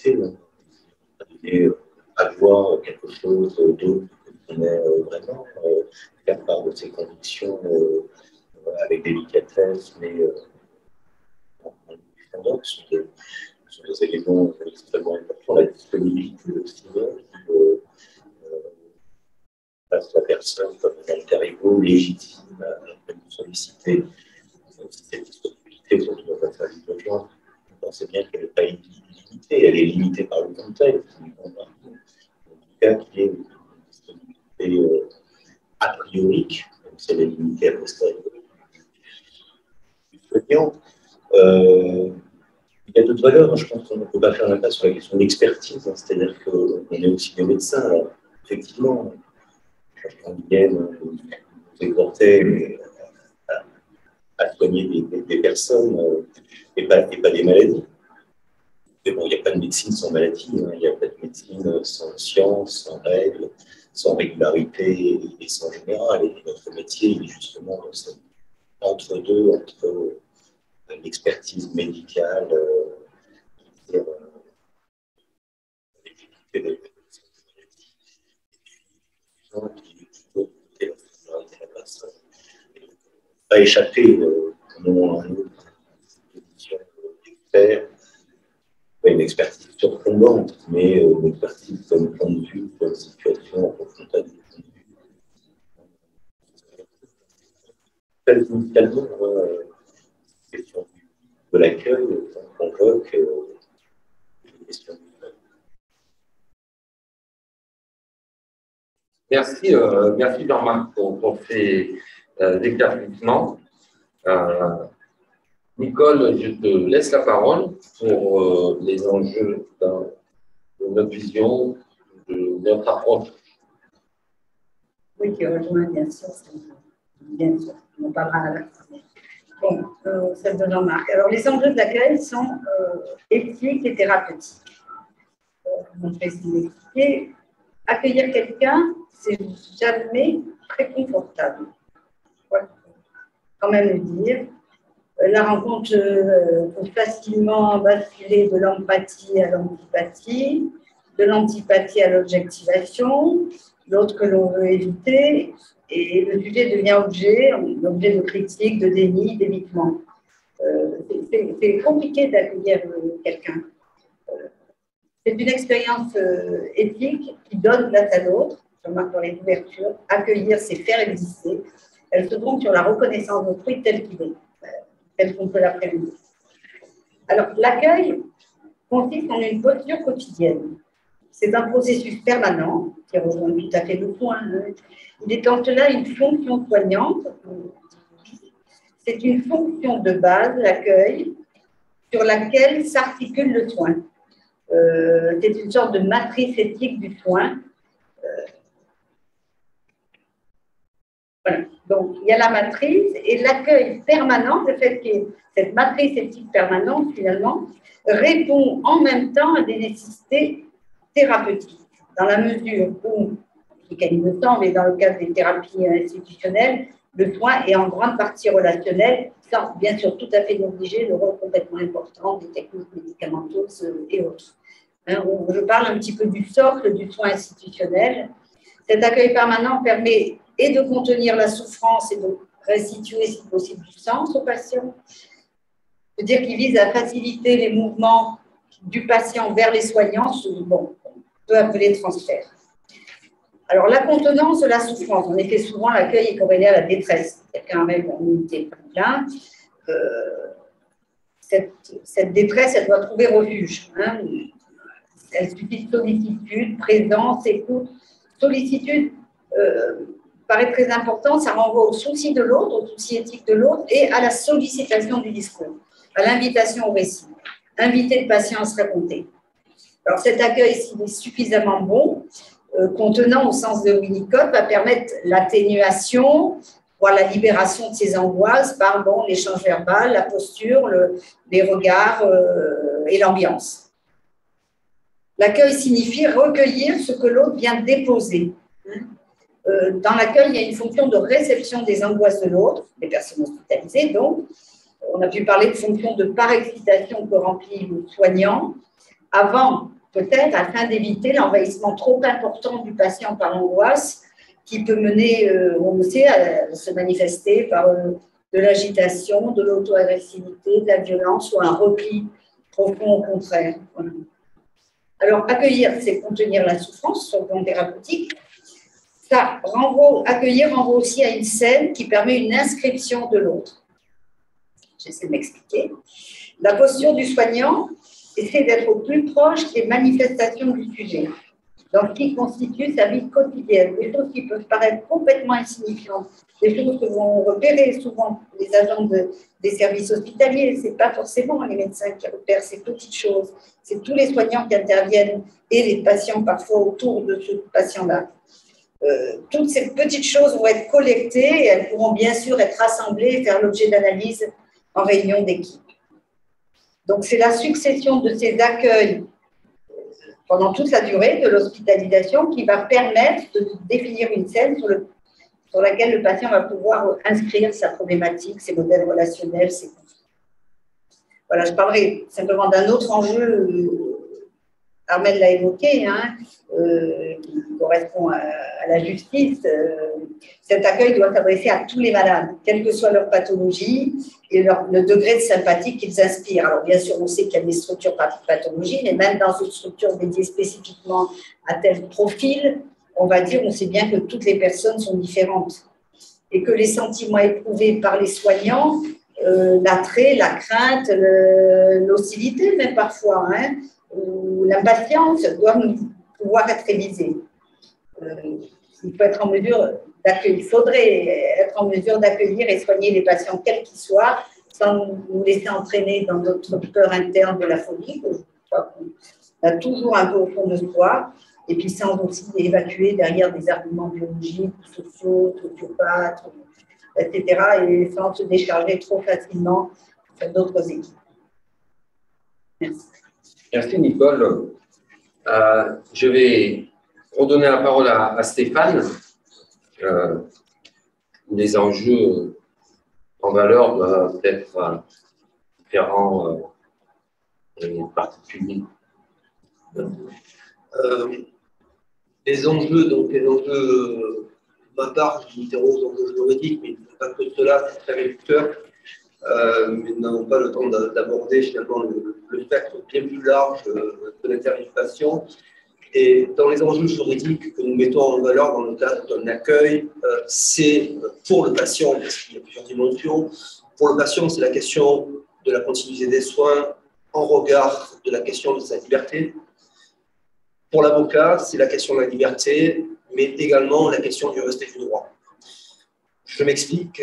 nécessité, avoir quelque chose d'autre qu'on connaît vraiment, faire part de ses convictions avec délicatesse, mais sont des éléments extrêmement importants. La disponibilité aussi, passe la personne comme un alter ego légitime à une sollicitée. Si cette disponibilité autour de la famille de genre, on pensait bien qu'elle n'est pas illimitée, elle est limitée par le contexte. En tout cas, qu'il y ait une disponibilité a priori, donc c'est la limitée a posteriori. Il y a d'autres valeurs, je pense qu'on ne peut pas faire l'impasse sur la question de l'expertise, hein, c'est-à-dire qu'on est aussi des médecins. Alors, effectivement, quand Guillaume nous exhortait à soigner des personnes et pas des maladies. Mais bon, il n'y a pas de médecine sans maladie, hein, il n'y a pas de médecine sans science, sans règles, sans régularité et sans général. Et notre métier, il est justement entre deux, entre l'expertise médicale, pas échapper à un moment ou à un autre à une position d'expert, pas une expertise surplombante, mais une expertise comme point de vue, comme situation en confrontation de point de vue. Initialement, la question de l'accueil convoque une question. Merci, merci Jean-Marc pour ces éclaircissements. Nicole, je te laisse la parole pour les enjeux de notre vision, de notre approche. Oui, qui rejoint bien sûr, on parlera à la fin. Bon, celle de Jean-Marc. Alors, les enjeux de l'accueil sont éthiques et thérapeutiques. Je vais essayer d'expliquer. Accueillir quelqu'un, c'est jamais très confortable. Il faut quand même le dire. La rencontre peut facilement basculer de l'empathie à l'antipathie, de l'antipathie à l'objectivation, l'autre que l'on veut éviter, et le sujet devient objet de critique, de déni, d'évitement. C'est compliqué d'accueillir quelqu'un. C'est une expérience éthique qui donne place à l'autre. Je remarque dans les ouvertures. Accueillir, c'est faire exister. Elle se fonde sur la reconnaissance d'autrui tel qu'il est, tel qu'on peut l'appréhender. Alors, l'accueil consiste en une posture quotidienne. C'est un processus permanent qui rejoint tout à fait le point. Il est en cela une fonction soignante. C'est une fonction de base, l'accueil, sur laquelle s'articule le soin. C'est une sorte de matrice éthique du soin. Voilà. Donc, il y a la matrice et l'accueil permanent, le fait que cette matrice éthique permanente, finalement, répond en même temps à des nécessités thérapeutiques, dans la mesure où, il me semble, et dans le cadre des thérapies institutionnelles, le soin est en grande partie relationnel, sans bien sûr tout à fait négliger le rôle complètement important des techniques médicamenteuses et autres. Je parle un petit peu du socle du soin institutionnel. Cet accueil permanent permet et de contenir la souffrance et de restituer, si possible, du sens au patient. C'est-à-dire qu'il vise à faciliter les mouvements du patient vers les soignants, bon, on peut appeler transfert. Alors, la contenance de la souffrance. En effet, souvent, l'accueil est corrélé à la détresse. Quelqu'un rêve en unité plein. Cette détresse, elle doit trouver refuge. Elle suffit de sollicitude, présence, écoute. Sollicitude paraît très important, ça renvoie au souci de l'autre, au souci éthique de l'autre et à la sollicitation du discours, à l'invitation au récit. Inviter le patient à se raconter. Alors, cet accueil, s'il est suffisamment bon, contenant au sens de Winnicott, va permettre l'atténuation, voire la libération de ses angoisses par l'échange verbal, la posture, les regards et l'ambiance. L'accueil signifie recueillir ce que l'autre vient déposer. Dans l'accueil, il y a une fonction de réception des angoisses de l'autre, des personnes hospitalisées, donc. On a pu parler de fonction de parexcitation que remplit le soignant, avant, peut-être, afin d'éviter l'envahissement trop important du patient par l'angoisse, qui peut mener, on le sait, à se manifester par de l'agitation, de l'auto-agressivité, de la violence ou un repli profond au contraire. Voilà. Alors, accueillir, c'est contenir la souffrance sur le plan thérapeutique. accueillir renvoie aussi à une scène qui permet une inscription de l'autre. J'essaie de m'expliquer. La posture du soignant essaie d'être au plus proche des manifestations du sujet, dans ce qui constitue sa vie quotidienne, des choses qui peuvent paraître complètement insignifiantes, des choses que vont repérer souvent les agents des services hospitaliers. Ce n'est pas forcément les médecins qui repèrent ces petites choses, c'est tous les soignants qui interviennent et les patients parfois autour de ce patient-là. Toutes ces petites choses vont être collectées et elles pourront bien sûr être rassemblées et faire l'objet d'analyse en réunion d'équipe. Donc, c'est la succession de ces accueils pendant toute la durée de l'hospitalisation qui va permettre de définir une scène sur laquelle le patient va pouvoir inscrire sa problématique, ses modèles relationnels, ses conflits. Voilà, je parlerai simplement d'un autre enjeu, Armelle l'a évoqué, qui correspond à la justice. Cet accueil doit s'adresser à tous les malades, quelle que soit leur pathologie et le degré de sympathie qu'ils inspirent. Alors, bien sûr, on sait qu'il y a des structures par pathologie, mais même dans une structure dédiée spécifiquement à tel profil, on va dire, on sait bien que toutes les personnes sont différentes et que les sentiments éprouvés par les soignants, l'attrait, la crainte, l'hostilité même parfois, ou l'impatience doivent pouvoir être révisés. Il faudrait être en mesure d'accueillir et soigner les patients quels qu'ils soient, sans nous laisser entraîner dans notre peur interne de la phobie, que je crois qu'on a toujours un peu au fond de soi, et puis sans aussi évacuer derrière des arguments biologiques, sociaux, sociopathes, etc., et sans se décharger trop facilement sur d'autres équipes. Merci. Merci Nicole. Je vais redonner la parole à Stéphane. Les enjeux en valeur doivent être différents et particuliers. Les enjeux, de ma part, je m'interroge aux enjeux juridiques, mais il ne faut pas que cela, c'est très réducteur. Mais nous n'avons pas le temps d'aborder finalement le spectre bien plus large de l'intervention. Et dans les enjeux juridiques que nous mettons en valeur dans le cadre d'un accueil, c'est pour le patient, parce qu'il y a plusieurs dimensions. Pour le patient, c'est la question de la continuité des soins en regard de la question de sa liberté. Pour l'avocat, c'est la question de la liberté, mais également la question du respect du droit. Je m'explique.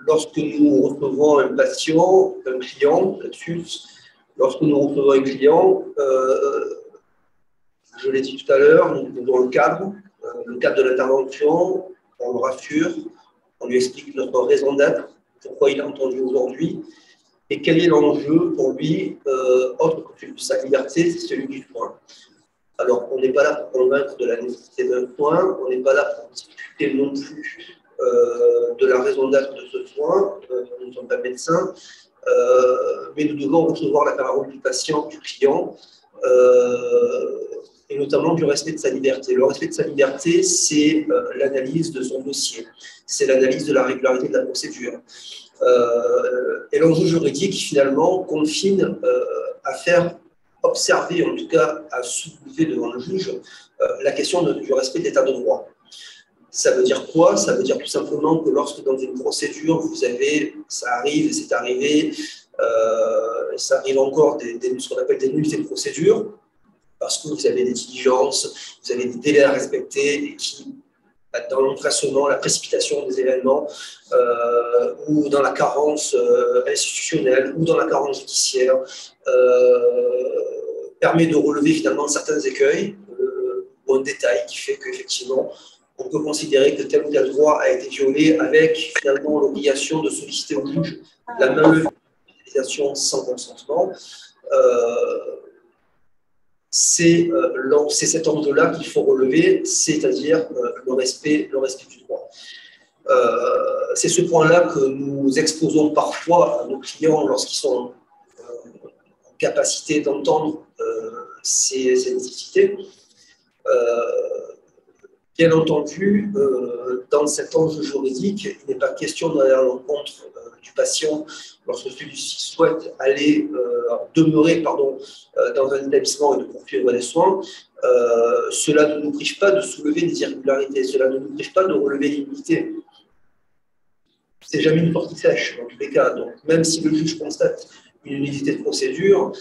Lorsque nous recevons un patient, un client, là-dessus, lorsque nous recevons un client, je l'ai dit tout à l'heure, nous posons le cadre de l'intervention, on le rassure, on lui explique notre raison d'être, pourquoi il a entendu aujourd'hui, et quel est l'enjeu pour lui, autre que sa liberté, c'est celui du soin. Alors, on n'est pas là pour convaincre de la nécessité d'un soin, on n'est pas là pour discuter non plus de la raison d'être de ce soin, nous ne sommes pas médecins, mais nous devons recevoir la parole du patient, du client, et notamment du respect de sa liberté. Le respect de sa liberté, c'est l'analyse de son dossier, c'est l'analyse de la régularité de la procédure. Et l'enjeu juridique, finalement, confine à faire observer, en tout cas à soulever devant le juge, la question du respect de l'état de droit. Ça veut dire quoi? Ça veut dire tout simplement que lorsque dans une procédure, vous avez, ça arrive et c'est arrivé, ça arrive encore ce qu'on appelle des nullités de procédure, parce que vous avez des diligences, vous avez des délais à respecter et qui, dans l'empressement, la précipitation des événements, ou dans la carence institutionnelle, ou dans la carence judiciaire, permet de relever finalement certains écueils, ou un détail qui fait qu'effectivement, on peut considérer que tel ou tel droit a été violé avec finalement l'obligation de solliciter au juge la même utilisation sans consentement. C'est cet angle-là qu'il faut relever, c'est-à-dire le respect du droit. C'est ce point-là que nous exposons parfois à nos clients lorsqu'ils sont en capacité d'entendre ces nécessités. Bien entendu, dans cet enjeu juridique, il n'est pas question d'aller à l'encontre du patient lorsque celui-ci souhaite aller demeurer dans un établissement et de poursuivre les soins, cela ne nous prive pas de soulever des irrégularités, cela ne nous prive pas de relever l'immunité. C'est jamais une sortie sèche, dans tous les cas. Donc, même si le juge constate une nullité de procédure,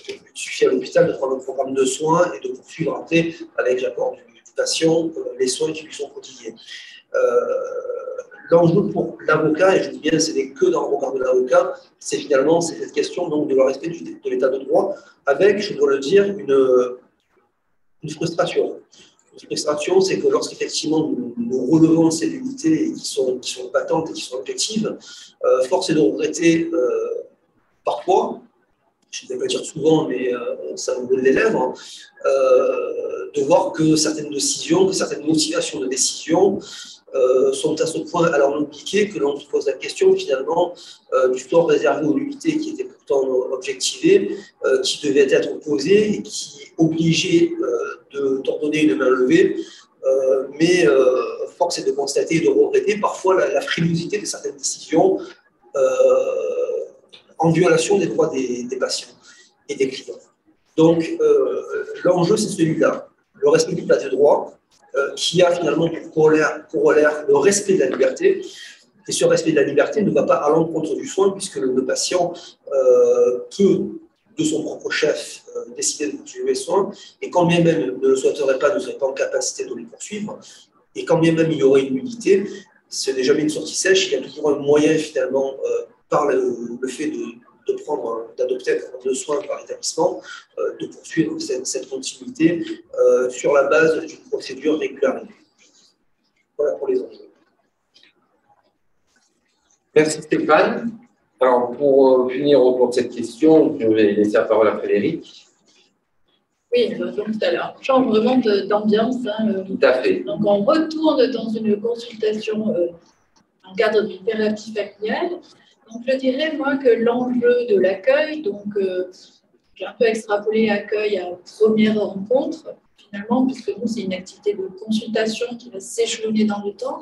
il suffit à l'hôpital de prendre un programme de soins et de poursuivre après, avec l'accord du patient, les soins qui lui sont prodigués. L'enjeu pour l'avocat, et je dis bien ce n'est que dans le regard de l'avocat, c'est finalement cette question donc, de le respect de l'état de droit, avec, je dois le dire, une frustration. Une frustration, c'est que lorsqu'effectivement nous relevons ces nullités qui sont patentes et qui sont objectives, force est de regretter parfois, je ne vais pas dire souvent, mais ça me brûle les lèvres, de voir que certaines décisions, que certaines motivations de décision sont à ce point alors impliquées que l'on se pose la question finalement du sort réservé aux nullités qui étaient pourtant objectivées, qui devaient être posées et qui obligeaient d'ordonner une main levée, mais force est de constater et de regretter parfois la frilosité de certaines décisions en violation des droits des patients et des clients. Donc l'enjeu c'est celui-là, le respect du état de droit, qui a finalement pour corollaire le respect de la liberté. Et ce respect de la liberté ne va pas à l'encontre du soin, puisque le patient peut, de son propre chef, décider de poursuivre les soins, et quand bien même ne le souhaiterait pas, ne serait pas en capacité de les poursuivre, et quand bien même il y aurait une nullité, ce n'est jamais une sortie sèche, il y a toujours un moyen finalement, par le fait d'adopter un programme de soins par établissement, de poursuivre cette continuité sur la base d'une procédure régularisée. Voilà pour les enjeux. Merci Stéphane. Alors pour finir autour de cette question, je vais laisser la parole à Frédéric. Oui, donc alors, on change vraiment d'ambiance. Tout à fait. Donc on retourne dans une consultation en cadre d'une thérapie familiale. Donc, je dirais, moi, que l'enjeu de l'accueil, donc j'ai un peu extrapolé accueil à première rencontre, finalement, puisque nous, c'est une activité de consultation qui va s'échelonner dans le temps.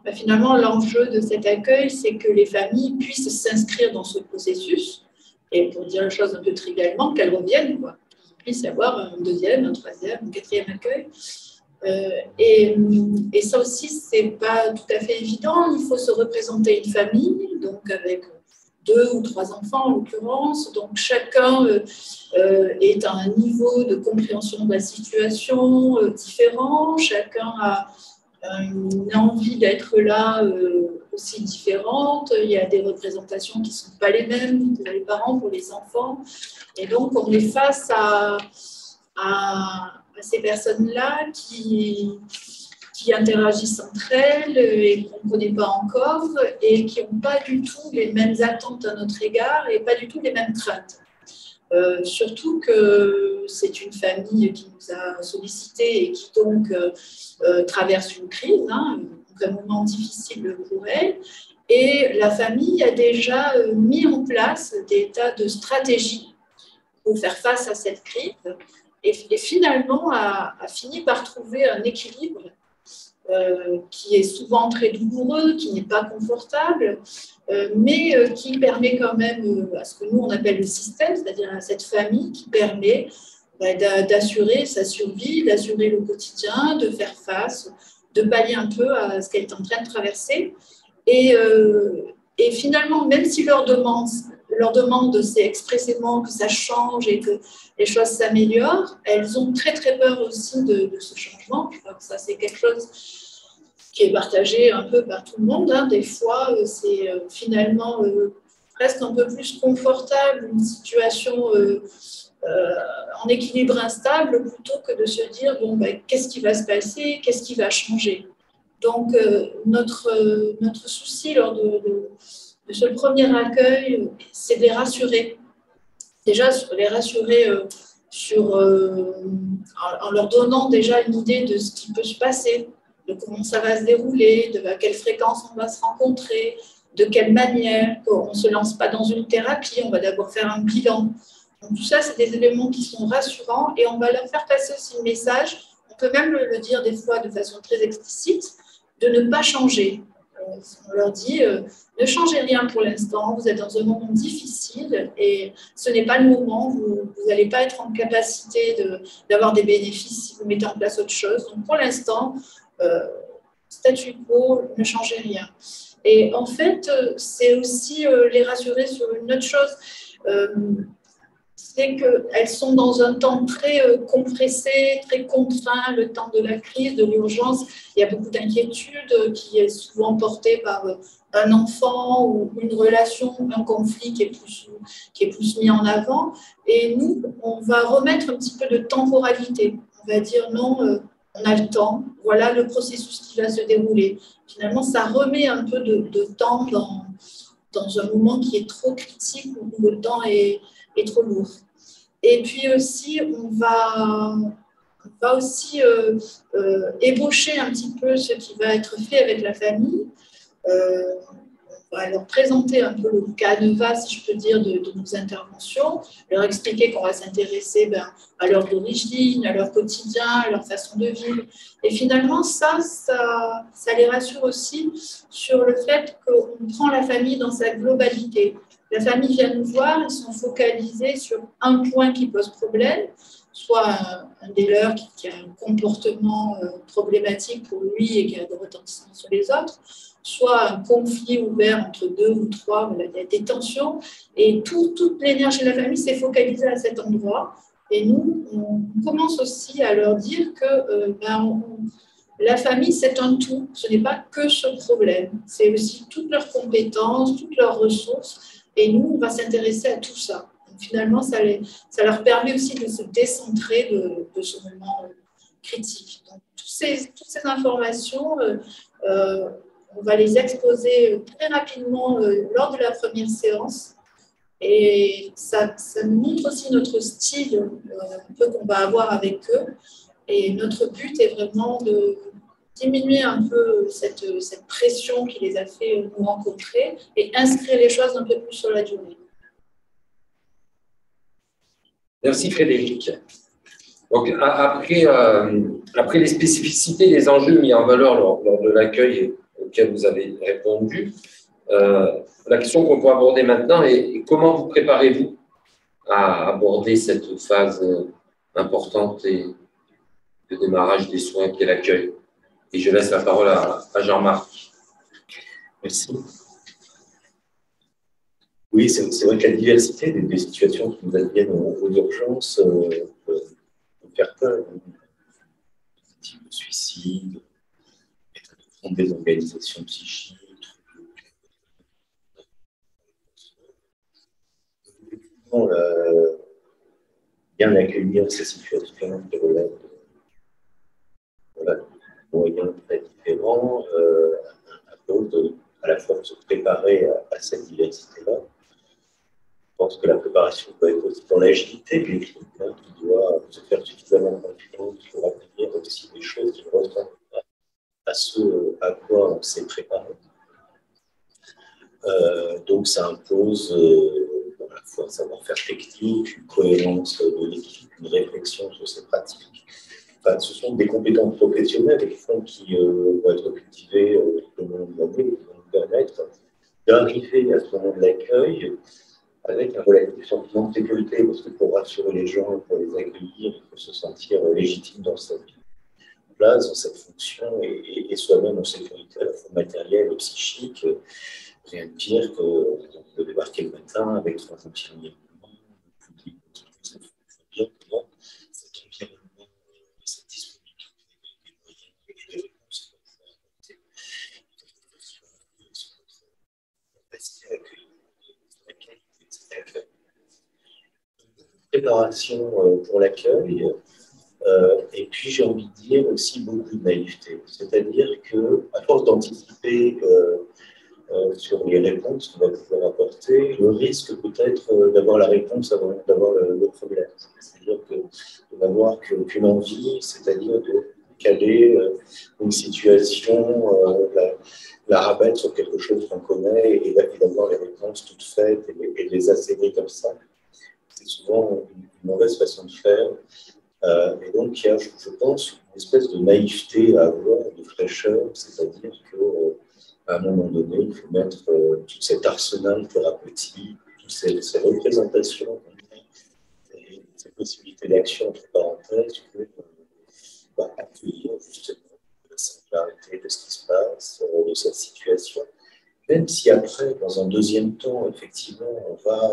Ben, finalement, l'enjeu de cet accueil, c'est que les familles puissent s'inscrire dans ce processus, et pour dire la chose un peu trivialement, qu'elles reviennent, quoi. Qu'il puisse y avoir un deuxième, un troisième, un quatrième accueil. Et ça aussi, c'est pas tout à fait évident. Il faut se représenter une famille, donc avec 2 ou 3 enfants en l'occurrence. Donc chacun est à un niveau de compréhension de la situation différent. Chacun a une envie d'être là aussi différente. Il y a des représentations qui ne sont pas les mêmes pour les parents, pour les enfants. Et donc on est face à ces personnes-là qui interagissent entre elles et qu'on ne connaît pas encore et qui n'ont pas du tout les mêmes attentes à notre égard et pas du tout les mêmes craintes. Surtout que c'est une famille qui nous a sollicité et qui donc traverse une crise, donc un moment difficile pour elle. Et la famille a déjà mis en place des tas de stratégies pour faire face à cette crise. Et finalement a fini par trouver un équilibre qui est souvent très douloureux, qui n'est pas confortable, mais qui permet quand même à ce que nous on appelle le système, c'est-à-dire à cette famille qui permet d'assurer sa survie, d'assurer le quotidien, de faire face, de pallier un peu à ce qu'elle est en train de traverser. Et finalement, même si leur demande, c'est expressément que ça change et que les choses s'améliorent, elles ont très très peur aussi de ce changement. Je crois que ça, c'est quelque chose qui est partagé un peu par tout le monde. Des fois, c'est finalement presque un peu plus confortable, une situation en équilibre instable, plutôt que de se dire, bon, qu'est-ce qui va se passer, qu'est-ce qui va changer. Donc, notre souci lors de ce premier accueil, c'est de les rassurer. Déjà, les rassurer en leur donnant déjà une idée de ce qui peut se passer, de comment ça va se dérouler, à quelle fréquence on va se rencontrer, de quelle manière, qu'on ne se lance pas dans une thérapie, on va d'abord faire un bilan. Donc, tout ça, c'est des éléments qui sont rassurants et on va leur faire passer aussi le message, on peut même le dire des fois de façon très explicite, de ne pas changer. on leur dit ne changez rien pour l'instant, vous êtes dans un moment difficile et ce n'est pas le moment, vous n'allez pas être en capacité d'avoir des bénéfices si vous mettez en place autre chose. Donc pour l'instant, statu quo, ne changez rien. Et en fait, c'est aussi les rassurer sur une autre chose. C'est qu'elles sont dans un temps très compressé, très contraint, le temps de la crise, de l'urgence. Il y a beaucoup d'inquiétude qui est souvent portée par un enfant ou une relation, un conflit qui est plus mis en avant. Et nous, on va remettre un petit peu de temporalité. On va dire non, on a le temps, voilà le processus qui va se dérouler. Finalement, ça remet un peu de temps dans un moment qui est trop critique, où le temps est trop lourd. Et puis aussi, on va aussi ébaucher un petit peu ce qui va être fait avec la famille. On va leur présenter un peu le canevas, si je peux dire, de nos interventions, leur expliquer qu'on va s'intéresser à leur origine, à leur quotidien, à leur façon de vivre. Et finalement, ça les rassure aussi sur le fait qu'on prend la famille dans sa globalité. La famille vient nous voir, ils sont focalisés sur un point qui pose problème, soit un des leurs qui a un comportement problématique pour lui et qui a des retentissements sur les autres, soit un conflit ouvert entre deux ou trois, voilà, il y a des tensions, et toute l'énergie de la famille s'est focalisée à cet endroit. Et nous, on commence aussi à leur dire que la famille, c'est un tout, ce n'est pas que ce problème, c'est aussi toutes leurs compétences, toutes leurs ressources. Et nous, on va s'intéresser à tout ça. Donc, finalement, ça leur permet aussi de se décentrer de ce moment critique. Donc, toutes ces informations, on va les exposer très rapidement lors de la première séance. Et ça nous montre aussi notre style un peu qu'on va avoir avec eux. Et notre but est vraiment de diminuer un peu cette pression qui les a fait nous rencontrer et inscrire les choses un peu plus sur la durée. Merci Frédéric. Donc, après les spécificités, les enjeux mis en valeur lors de l'accueil auquel vous avez répondu, la question qu'on peut aborder maintenant est comment vous préparez-vous à aborder cette phase importante de démarrage des soins qu'est l'accueil? Et je laisse la parole à Jean-Marc. Merci. Oui, c'est vrai que la diversité des situations qui nous adviennent aux urgences peut faire peur. Type de suicide, état de désorganisation psychique. Bien accueillir ces situations qui relèvent de moyens très différents, à la fois de se préparer à cette diversité-là. Je pense que la préparation doit être aussi dans l'agilité de l'équipe, qui doit se faire suffisamment confiance pour accueillir aussi des choses qui ne ressemblent pas à ce à quoi on s'est préparé. Donc ça impose à la fois un savoir-faire technique, une cohérence de l'équipe, une réflexion sur ces pratiques. Enfin, ce sont des compétences professionnelles qui vont être cultivées tout au long de l'année, qui vont nous permettre d'arriver à ce moment de l'accueil avec un relatif sentiment de sécurité, parce que pour rassurer les gens, pour les accueillir, il faut se sentir légitime dans sa place, dans cette fonction, et soi-même en sécurité, à la fois matérielle et psychique. Rien de pire que de débarquer le matin avec 3 infirmiers. Cette disponibilité des moyens et des réponses qu'on peut apporter, sur notre capacité à accueillir la qualité de cet accueil. Préparation pour l'accueil, et puis j'ai envie de dire aussi beaucoup de naïveté. C'est-à-dire qu'à force d'anticiper sur les réponses qu'on va pouvoir apporter, le risque peut-être d'avoir la réponse avant d'avoir le problème. C'est-à-dire de n'avoir qu'une envie, c'est-à-dire de caler une situation, la rabattre sur quelque chose qu'on connaît et d'avoir les réponses toutes faites et de les asséner comme ça. C'est souvent une mauvaise façon de faire. Et donc, il y a, je pense, une espèce de naïveté à avoir, de fraîcheur, c'est-à-dire que à un moment donné, il faut mettre tout cet arsenal thérapeutique, toutes ces représentations, et ces possibilités d'action, entre parenthèses, pour accueillir justement la singularité de ce qui se passe, de cette situation. Même si après, dans un deuxième temps, effectivement, on va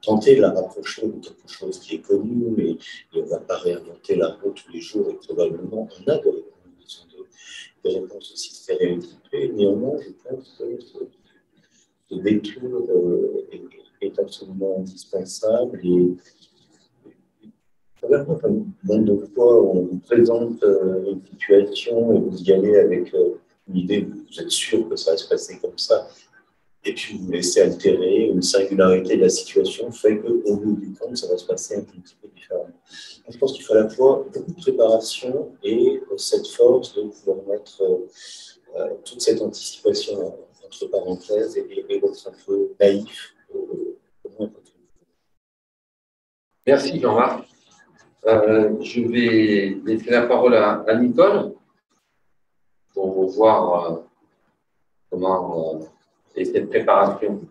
tenter de la rapprocher de quelque chose qui est connu et on ne va pas réinventer la roue tous les jours et probablement on a des réponses aussi stéréotypées. Néanmoins, je pense que ce détour est absolument indispensable et vraiment, comme nombre de fois, on vous présente une situation et vous y allez avec une idée, vous êtes sûr que ça va se passer comme ça, et puis vous vous laissez altérer, une singularité de la situation fait qu'au bout du compte, ça va se passer un petit peu différemment. Donc, je pense qu'il faut à la fois beaucoup de préparation et cette force de pouvoir mettre toute cette anticipation entre parenthèses et d'être un peu naïf. Merci Jean-Marc. Je vais laisser la parole à Nicole pour voir comment est cette préparation.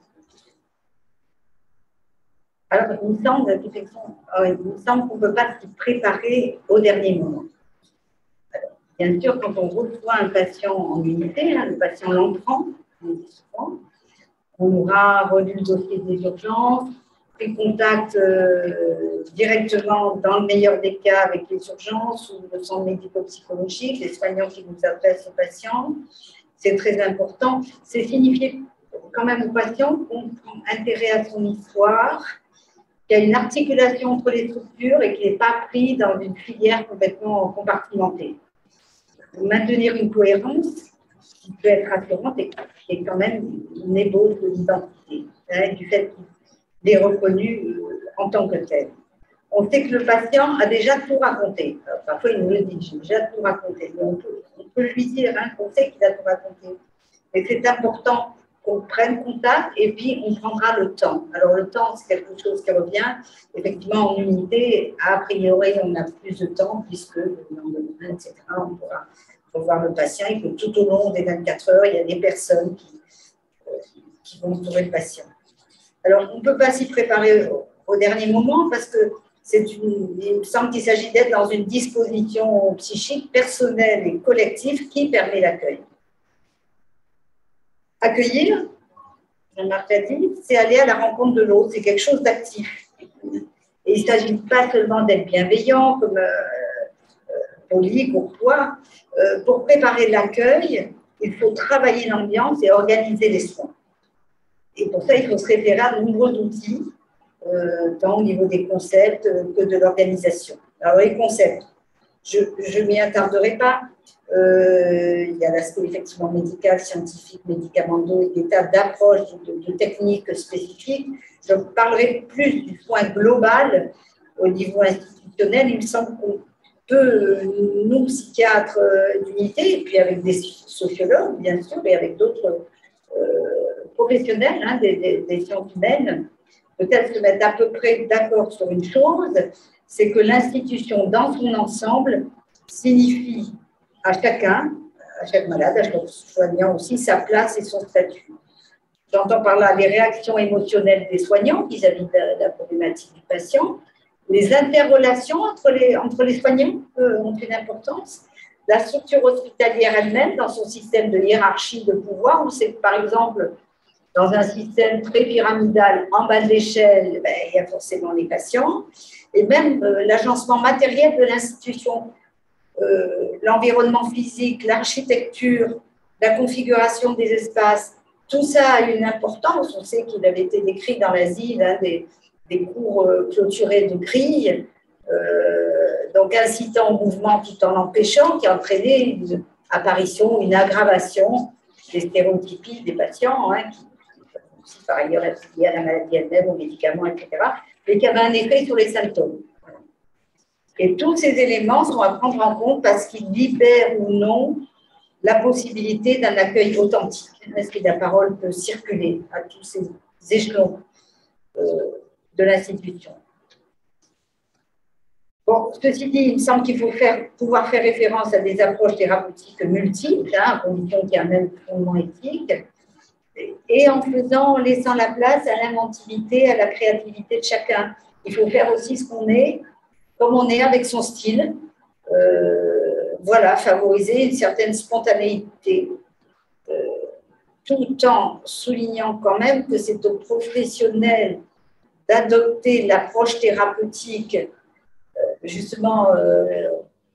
Alors, il me semble qu'on ne peut pas s'y préparer au dernier moment. Alors, bien sûr, quand on reçoit un patient en unité, le patient l'entrant, on aura relu le dossier des urgences, pris contact directement, dans le meilleur des cas, avec les urgences ou le centre médico-psychologique, les soignants qui nous adressent aux patients. C'est très important. C'est signifier quand même aux patients qu'on prend intérêt à son histoire, qu'il y a une articulation entre les structures et qu'il n'est pas pris dans une filière complètement compartimentée. Maintenir une cohérence qui peut être rassurante et qui est quand même une ébauche de l'identité, du fait qu'il est reconnu en tant que tel. On sait que le patient a déjà tout raconté. Alors, parfois, il nous le dit, j'ai déjà tout raconté. Mais on peut lui dire qu'on sait qu'il a tout raconté. Mais c'est important qu'on prenne contact et puis on prendra le temps. Alors, le temps, c'est quelque chose qui revient. Effectivement, en unité, a priori, on a plus de temps puisque le lendemain, etc., on pourra voir le patient. Et que tout au long des 24 heures, il y a des personnes qui vont entourer le patient. Alors, on ne peut pas s'y préparer au dernier moment parce que il me semble qu'il s'agit d'être dans une disposition psychique personnelle et collective qui permet l'accueil. Accueillir, Jean-Marc l'a dit, c'est aller à la rencontre de l'autre, c'est quelque chose d'actif. Et il ne s'agit pas seulement d'être bienveillant, comme poli, courtois. Pour préparer l'accueil, il faut travailler l'ambiance et organiser les soins. Et pour ça, il faut se référer à de nombreux outils, tant au niveau des concepts que de l'organisation. Alors, les concepts, je ne m'y attarderai pas. Il y a l'aspect effectivement médical, scientifique, médicamenteux et des tas d'approches, de techniques spécifiques. Je parlerai plus du soin global au niveau institutionnel. Il me semble qu'on peut, nous, psychiatres d'unité, et puis avec des sociologues, bien sûr, et avec d'autres professionnels des sciences humaines, peut-être se mettre à peu près d'accord sur une chose, c'est que l'institution dans son ensemble signifie à chacun, à chaque malade, à chaque soignant aussi, sa place et son statut. J'entends par là les réactions émotionnelles des soignants vis-à-vis de la problématique du patient, les interrelations entre les soignants ont une importance, la structure hospitalière elle-même dans son système de hiérarchie de pouvoir, où c'est par exemple dans un système très pyramidal, en bas de l'échelle, il y a forcément les patients, et même l'agencement matériel de l'institution, l'environnement physique, l'architecture, la configuration des espaces, tout ça a une importance. On sait qu'il avait été décrit dans l'asile, des cours clôturés de grilles, donc incitant au mouvement tout en l'empêchant, qui a entraîné une apparition, une aggravation des stéréotypies des patients, qui par ailleurs être liées à la maladie elle-même, aux médicaments, etc., mais qui avait un effet sur les symptômes. Et tous ces éléments sont à prendre en compte parce qu'ils libèrent ou non la possibilité d'un accueil authentique. Est-ce que la parole peut circuler à tous ces échelons de l'institution? Bon, ceci dit, il me semble qu'il faut pouvoir faire référence à des approches thérapeutiques multiples, à condition qu'il y ait un même fondement éthique, et en laissant la place à l'inventivité, à la créativité de chacun. Il faut faire aussi ce qu'on est, comme on est avec son style. Voilà, favoriser une certaine spontanéité, tout en soulignant quand même que c'est aux professionnels d'adopter l'approche thérapeutique justement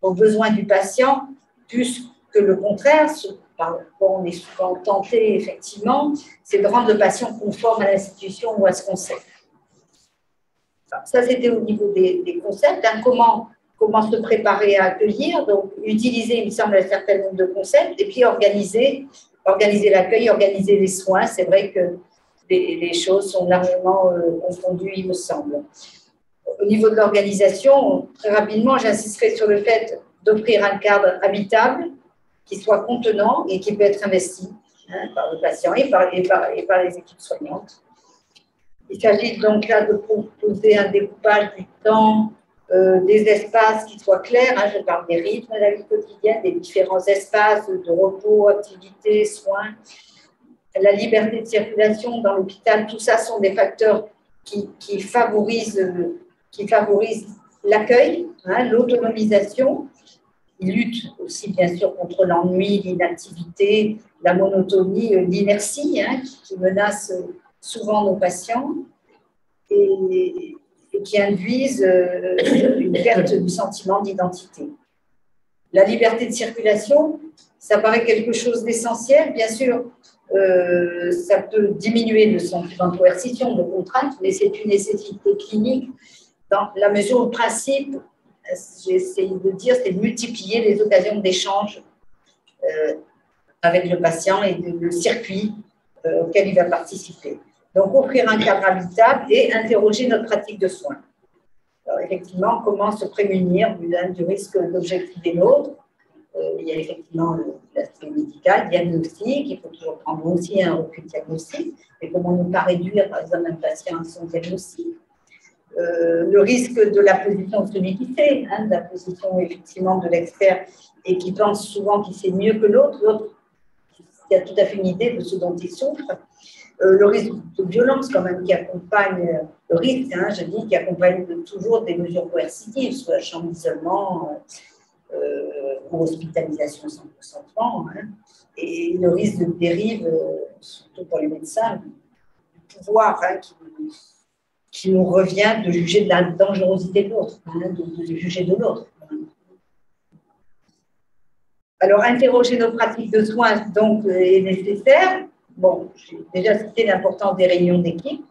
aux besoins du patient, plus que le contraire. On est souvent tenté, effectivement, c'est de rendre le patient conforme à l'institution ou à ce concept. Ça, c'était au niveau des concepts. Hein, comment se préparer à accueillir, donc utiliser, il me semble, un certain nombre de concepts, et puis organiser l'accueil, organiser les soins. C'est vrai que les choses sont largement confondues, il me semble. Au niveau de l'organisation, très rapidement, j'insisterai sur le fait d'offrir un cadre habitable qui soit contenant et qui peut être investi par le patient et par les équipes soignantes. Il s'agit donc là de proposer un découpage du temps, des espaces qui soient clairs. Je parle des rythmes de la vie quotidienne, des différents espaces de repos, activités, soins. La liberté de circulation dans l'hôpital, tout ça sont des facteurs qui favorisent l'accueil, l'autonomisation. Ils luttent aussi, bien sûr, contre l'ennui, l'inactivité, la monotonie, l'inertie qui menace souvent nos patients et qui induisent une perte du sentiment d'identité. La liberté de circulation, ça paraît quelque chose d'essentiel. Bien sûr, ça peut diminuer le sentiment de coercition, de contrainte, mais c'est une nécessité clinique dans la mesure où le principe, j'essaie de dire, c'est de multiplier les occasions d'échange avec le patient et le circuit auquel il va participer. Donc, offrir un cadre habitable et interroger notre pratique de soins. Alors, effectivement, comment se prémunir du risque d'objectiver l'autre? Il y a effectivement l'aspect médical, diagnostic, il faut toujours prendre aussi un recul diagnostique, mais comment ne pas réduire, par exemple, un patient à son diagnostic? Le risque de la position de celui qui sait, de la position effectivement de l'expert et qui pense souvent qu'il sait mieux que l'autre, l'autre qui a tout à fait une idée de ce dont il souffre. Le risque de violence quand même qui accompagne, le risque, je dis, qui accompagne toujours des mesures coercitives, soit chambre d'isolement ou hospitalisation sans consentement, et le risque de dérive, surtout pour les médecins, du pouvoir qui nous revient de juger de la dangerosité de l'autre, de juger de l'autre. Alors, interroger nos pratiques de soins donc, est nécessaire. Bon, j'ai déjà cité l'importance des réunions d'équipe,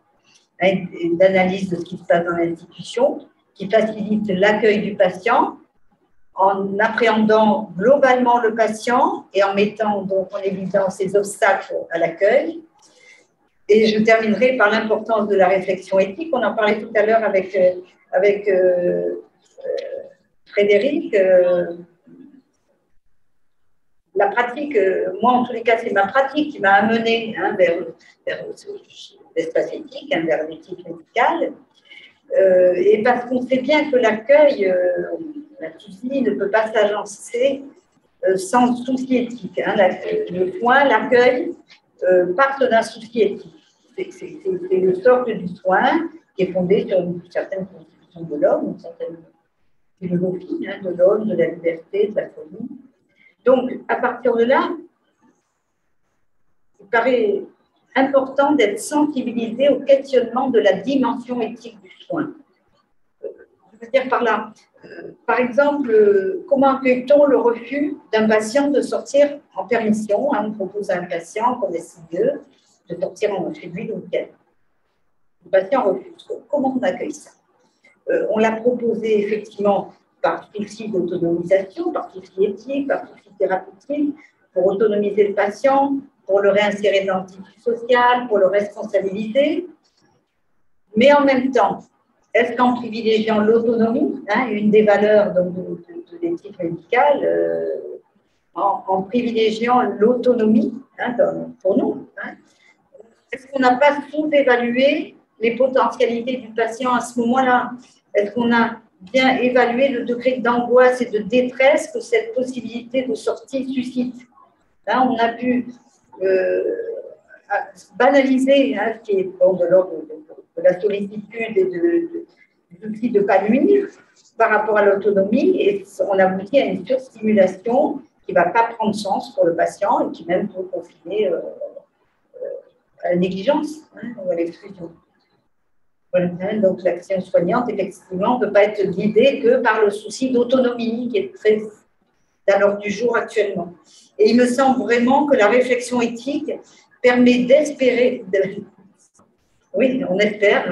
d'analyse de ce qui se passe dans l'institution, qui facilite l'accueil du patient en appréhendant globalement le patient et en mettant donc en évidence les obstacles à l'accueil. Et je terminerai par l'importance de la réflexion éthique. On en parlait tout à l'heure avec Frédéric. La pratique, moi en tous les cas, c'est ma pratique qui m'a amenée vers l'espace éthique, vers l'éthique médicale. Et parce qu'on sait bien que l'accueil, la psychiatrie ne peut pas s'agencer sans souci éthique. Le soin, l'accueil partent d'un souci éthique. C'est le socle du soin qui est fondé sur une certaine constitution de l'homme, une certaine philosophie de l'homme, de la liberté, de la folie. Donc, à partir de là, il paraît important d'être sensibilisé au questionnement de la dimension éthique du soin. Je veux dire par là, par exemple, comment accueille-t-on le refus d'un patient de sortir en permission? On propose à un patient qu'on estime mieux de sortir chez lui le week-end. Le patient refuse. Comment on accueille ça? On l'a proposé effectivement par souci d'autonomisation, par souci éthique, par souci thérapeutique, pour autonomiser le patient, pour le réinsérer dans le tissu social, pour le responsabiliser. Mais en même temps, est-ce qu'en privilégiant l'autonomie, une des valeurs de l'éthique médicale, en privilégiant l'autonomie pour nous, est-ce qu'on n'a pas sous-évalué les potentialités du patient à ce moment-là? Est-ce qu'on a bien évaluer le degré d'angoisse et de détresse que cette possibilité de sortie suscite. Là, on a pu banaliser ce qui est de l'ordre de la sollicitude et de l'outil de ne pas nuire par rapport à l'autonomie, et on aboutit à une surstimulation qui ne va pas prendre sens pour le patient et qui même peut confiner à la négligence ou à l'exclusion. Voilà. Donc l'action soignante, effectivement, ne peut pas être guidée que par le souci d'autonomie qui est très à l'ordre du jour actuellement. Et il me semble vraiment que la réflexion éthique permet d'espérer, oui, on espère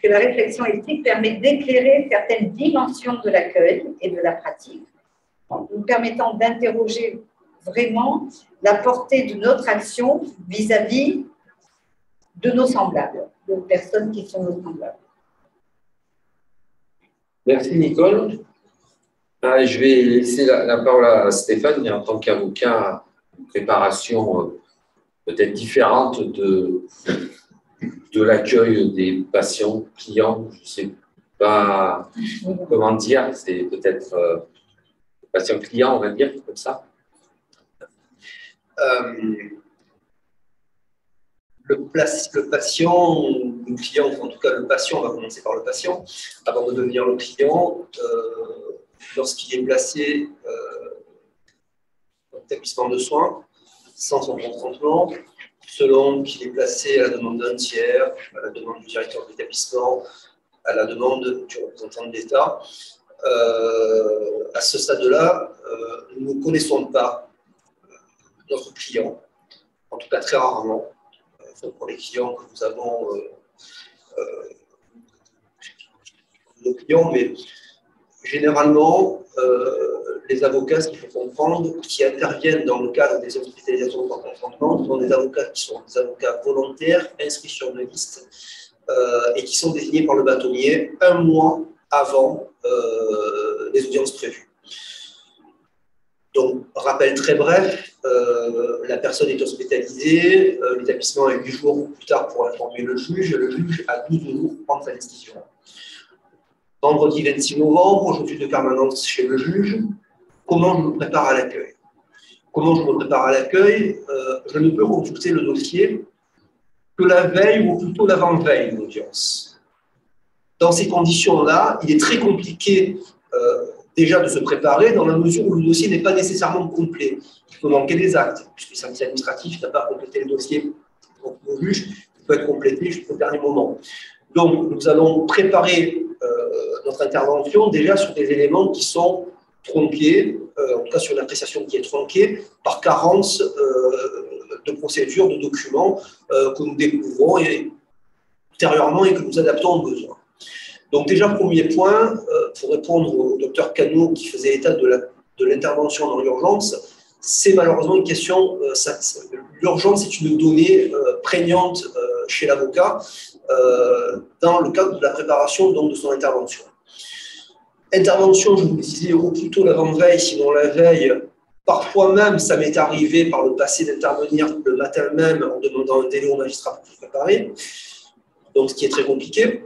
que la réflexion éthique permet d'éclairer certaines dimensions de l'accueil et de la pratique, en nous permettant d'interroger vraiment la portée de notre action vis-à-vis de nos semblables, de personnes qui sont nos semblables. Merci Nicole. Je vais laisser la parole à Stéphane, en tant qu'avocat, une préparation peut-être différente de l'accueil des patients, clients, je ne sais pas comment dire, c'est peut-être patient-client, on va dire, comme ça. Le patient, le client, en tout cas le patient, on va commencer par le patient, avant de devenir le client, lorsqu'il est placé dans l'établissement de soins, sans son consentement, selon qu'il est placé à la demande d'un tiers, à la demande du directeur de l'établissement, à la demande du représentant de l'État. À ce stade-là, nous ne connaissons pas notre client, en tout cas très rarement. Pour les clients que nous avons, nos clients, mais généralement, les avocats, ce qu'il faut comprendre, qui interviennent dans le cadre des hospitalisations sans consentement, sont des avocats qui sont des avocats volontaires, inscrits sur une liste et qui sont désignés par le bâtonnier un mois avant les audiences prévues. Donc, rappel très bref, la personne est hospitalisée, l'établissement a 8 jours plus tard pour informer le juge a 12 jours pour prendre sa décision. Vendredi 26 novembre, je suis de permanence chez le juge. Comment je me prépare à l'accueil? Comment je me prépare à l'accueil? Je ne peux consulter le dossier que la veille ou plutôt l'avant-veille de l'audience. Dans ces conditions-là, il est très compliqué déjà de se préparer dans la mesure où le dossier n'est pas nécessairement complet. Il peut manquer des actes, puisque le service administratif n'a pas complété le dossier pour le juge, il peut être complété jusqu'au dernier moment. Donc, nous allons préparer notre intervention déjà sur des éléments qui sont tronqués, en tout cas sur une appréciation qui est tronquée par carence de procédures, de documents que nous découvrons ultérieurement et que nous adaptons aux besoins. Donc déjà, premier point, pour répondre au docteur Cano qui faisait état de l'intervention dans l'urgence, c'est malheureusement une question, l'urgence est une donnée prégnante chez l'avocat dans le cadre de la préparation donc, de son intervention. Intervention, je vous le disais, ou plutôt l'avant-veille, sinon la veille. Parfois même, ça m'est arrivé par le passé d'intervenir le matin même en demandant un délai au magistrat pour se préparer, donc ce qui est très compliqué,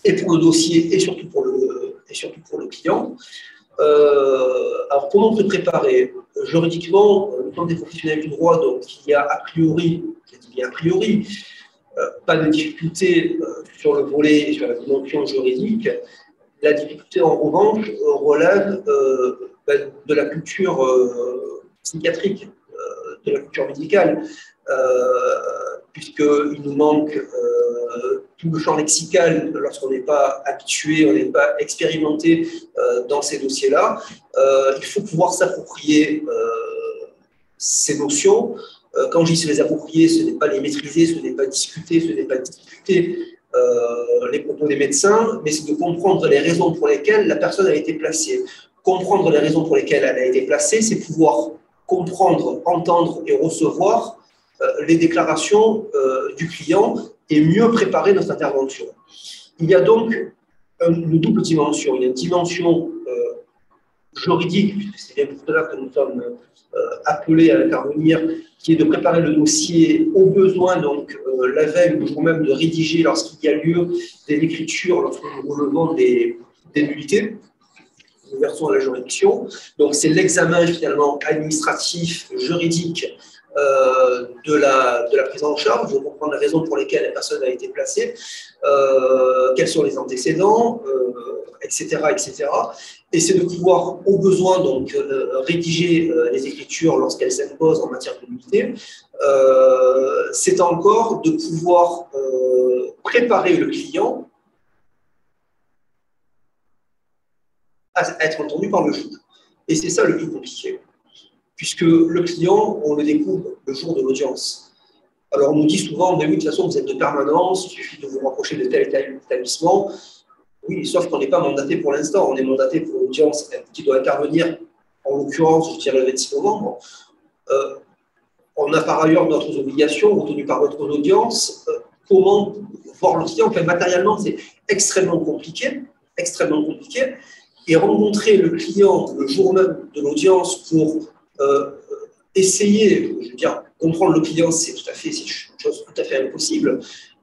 et pour le dossier et surtout pour le client. Alors, comment se préparer? Juridiquement, le plan des professionnels du droit, donc il y a a priori, je dis bien a priori, pas de difficulté sur le volet et sur la dimension juridique. La difficulté, en revanche, relève de la culture psychiatrique, de la culture médicale, puisqu'il nous manque tout le champ lexical lorsqu'on n'est pas habitué, on n'est pas expérimenté dans ces dossiers-là. Il faut pouvoir s'approprier ces notions. Quand je dis se les approprier, ce n'est pas les maîtriser, ce n'est pas discuter, ce n'est pas discuter les propos des médecins, mais c'est de comprendre les raisons pour lesquelles la personne a été placée. Comprendre les raisons pour lesquelles elle a été placée, c'est pouvoir comprendre, entendre et recevoir les déclarations du client et mieux préparer notre intervention. Il y a donc une double dimension. Il y a une dimension juridique, puisque c'est bien pour cela que nous sommes appelés à intervenir, qui est de préparer le dossier au besoin, donc la veille, le jour même de rédiger lorsqu'il y a lieu des écritures, lorsque nous relevons des des nullités, l'ouverture à la juridiction. Donc, c'est l'examen finalement administratif, juridique de la prise en charge. Je comprends les raisons pour lesquelles la personne a été placée, quels sont les antécédents, etc., etc. Et c'est de pouvoir, au besoin, donc, rédiger les écritures lorsqu'elles s'imposent en matière de nullité. C'est encore de pouvoir préparer le client à être entendu par le juge. Et c'est ça le plus compliqué, puisque le client, on le découvre le jour de l'audience. Alors on nous dit souvent, mais oui, de toute façon, vous êtes de permanence, il suffit de vous rapprocher de tel et tel établissement. Oui, sauf qu'on n'est pas mandaté pour l'instant, on est mandaté pour l'audience qui doit intervenir, en l'occurrence, je dirais le 26 novembre. On a par ailleurs d'autres obligations retenues par votre audience. Comment voir le client? Enfin, matériellement, c'est extrêmement compliqué. Et rencontrer le client le jour même de l'audience pour essayer, je veux dire, comprendre le client, c'est une chose tout à fait impossible,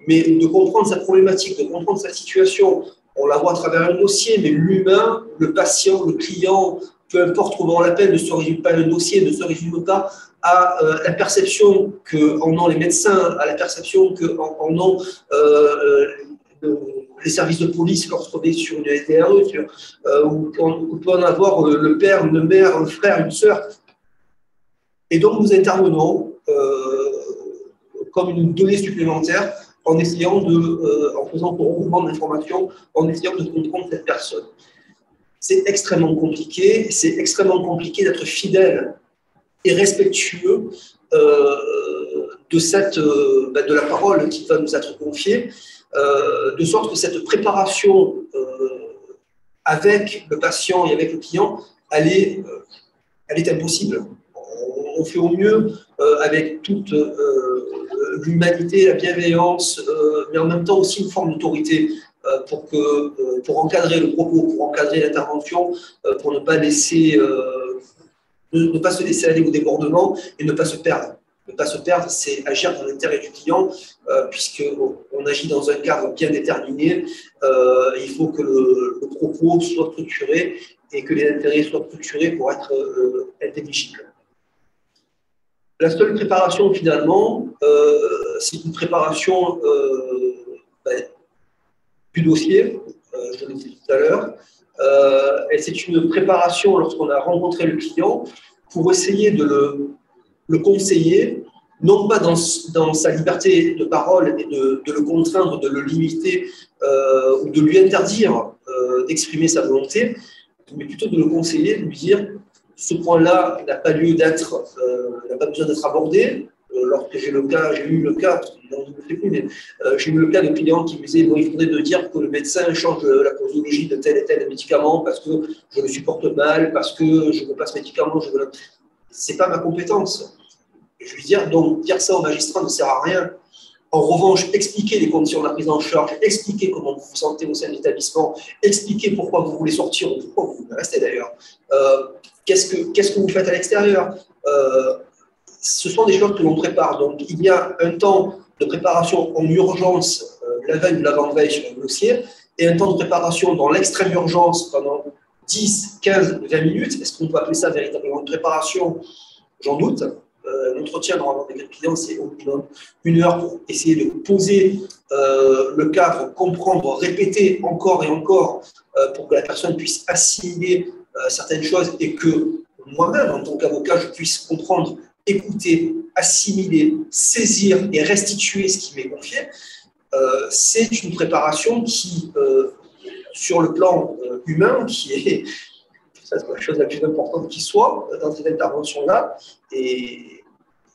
mais de comprendre sa problématique, de comprendre sa situation, on la voit à travers un dossier, mais l'humain, le patient, le client, peu importe comment on l'appelle, ne se résume pas à un dossier, ne se résume pas à la perception qu'en ont les médecins, à la perception qu'en ont les services de police lorsqu'on est sur une SDRE, où on peut en avoir le père, une mère, un frère, une sœur. Et donc nous intervenons comme une donnée supplémentaire en essayant en faisant un regroupement d'informations, en essayant de comprendre cette personne. C'est extrêmement compliqué d'être fidèle et respectueux de la parole qui va nous être confiée, de sorte que cette préparation avec le patient et avec le client, elle est impossible. On fait au mieux avec toute l'humanité, la bienveillance, mais en même temps aussi une forme d'autorité pour encadrer le propos, pour encadrer l'intervention, pour ne pas se laisser aller au débordement et ne pas se perdre. Ne pas se perdre, c'est agir dans l'intérêt du client, puisqu'on agit dans un cadre bien déterminé. Il faut que le propos soit structuré et que les intérêts soient structurés pour être intelligibles. La seule préparation, finalement, c'est une préparation du dossier, je l'ai dit tout à l'heure, et c'est une préparation lorsqu'on a rencontré le client pour essayer de le conseiller, non pas dans sa liberté de parole et de le contraindre, de le limiter ou de lui interdire d'exprimer sa volonté, mais plutôt de le conseiller, de lui dire ce point-là n'a pas lieu d'être, n'a pas besoin d'être abordé. Lorsque j'ai eu le cas, j'ai eu le cas de clients qui me disaient bon, il faudrait de dire que le médecin change la posologie de tel et tel médicament parce que je le supporte mal, parce que je ne veux pas ce médicament, c'est pas ma compétence. Et je lui dis donc dire ça au magistrat ne sert à rien. En revanche, expliquer les conditions de la prise en charge, expliquer comment vous vous sentez au sein de l'établissement, expliquer pourquoi vous voulez sortir ou pourquoi vous voulez rester d'ailleurs. Qu'est-ce que vous faites à l'extérieur? Ce sont des choses que l'on prépare. Donc, il y a un temps de préparation en urgence, la veille ou l'avant-veille sur le dossier, et un temps de préparation dans l'extrême urgence pendant 10, 15, 20 minutes. Est-ce qu'on peut appeler ça véritablement une préparation? J'en doute. L'entretien normalement avec le client, c'est au minimum 1 heure pour essayer de poser le cadre, comprendre, répéter encore et encore pour que la personne puisse assimiler certaines choses et que moi-même, en tant qu'avocat, je puisse comprendre, écouter, assimiler, saisir et restituer ce qui m'est confié. C'est une préparation qui, sur le plan humain, qui est la chose la plus importante qui soit dans cette intervention-là, et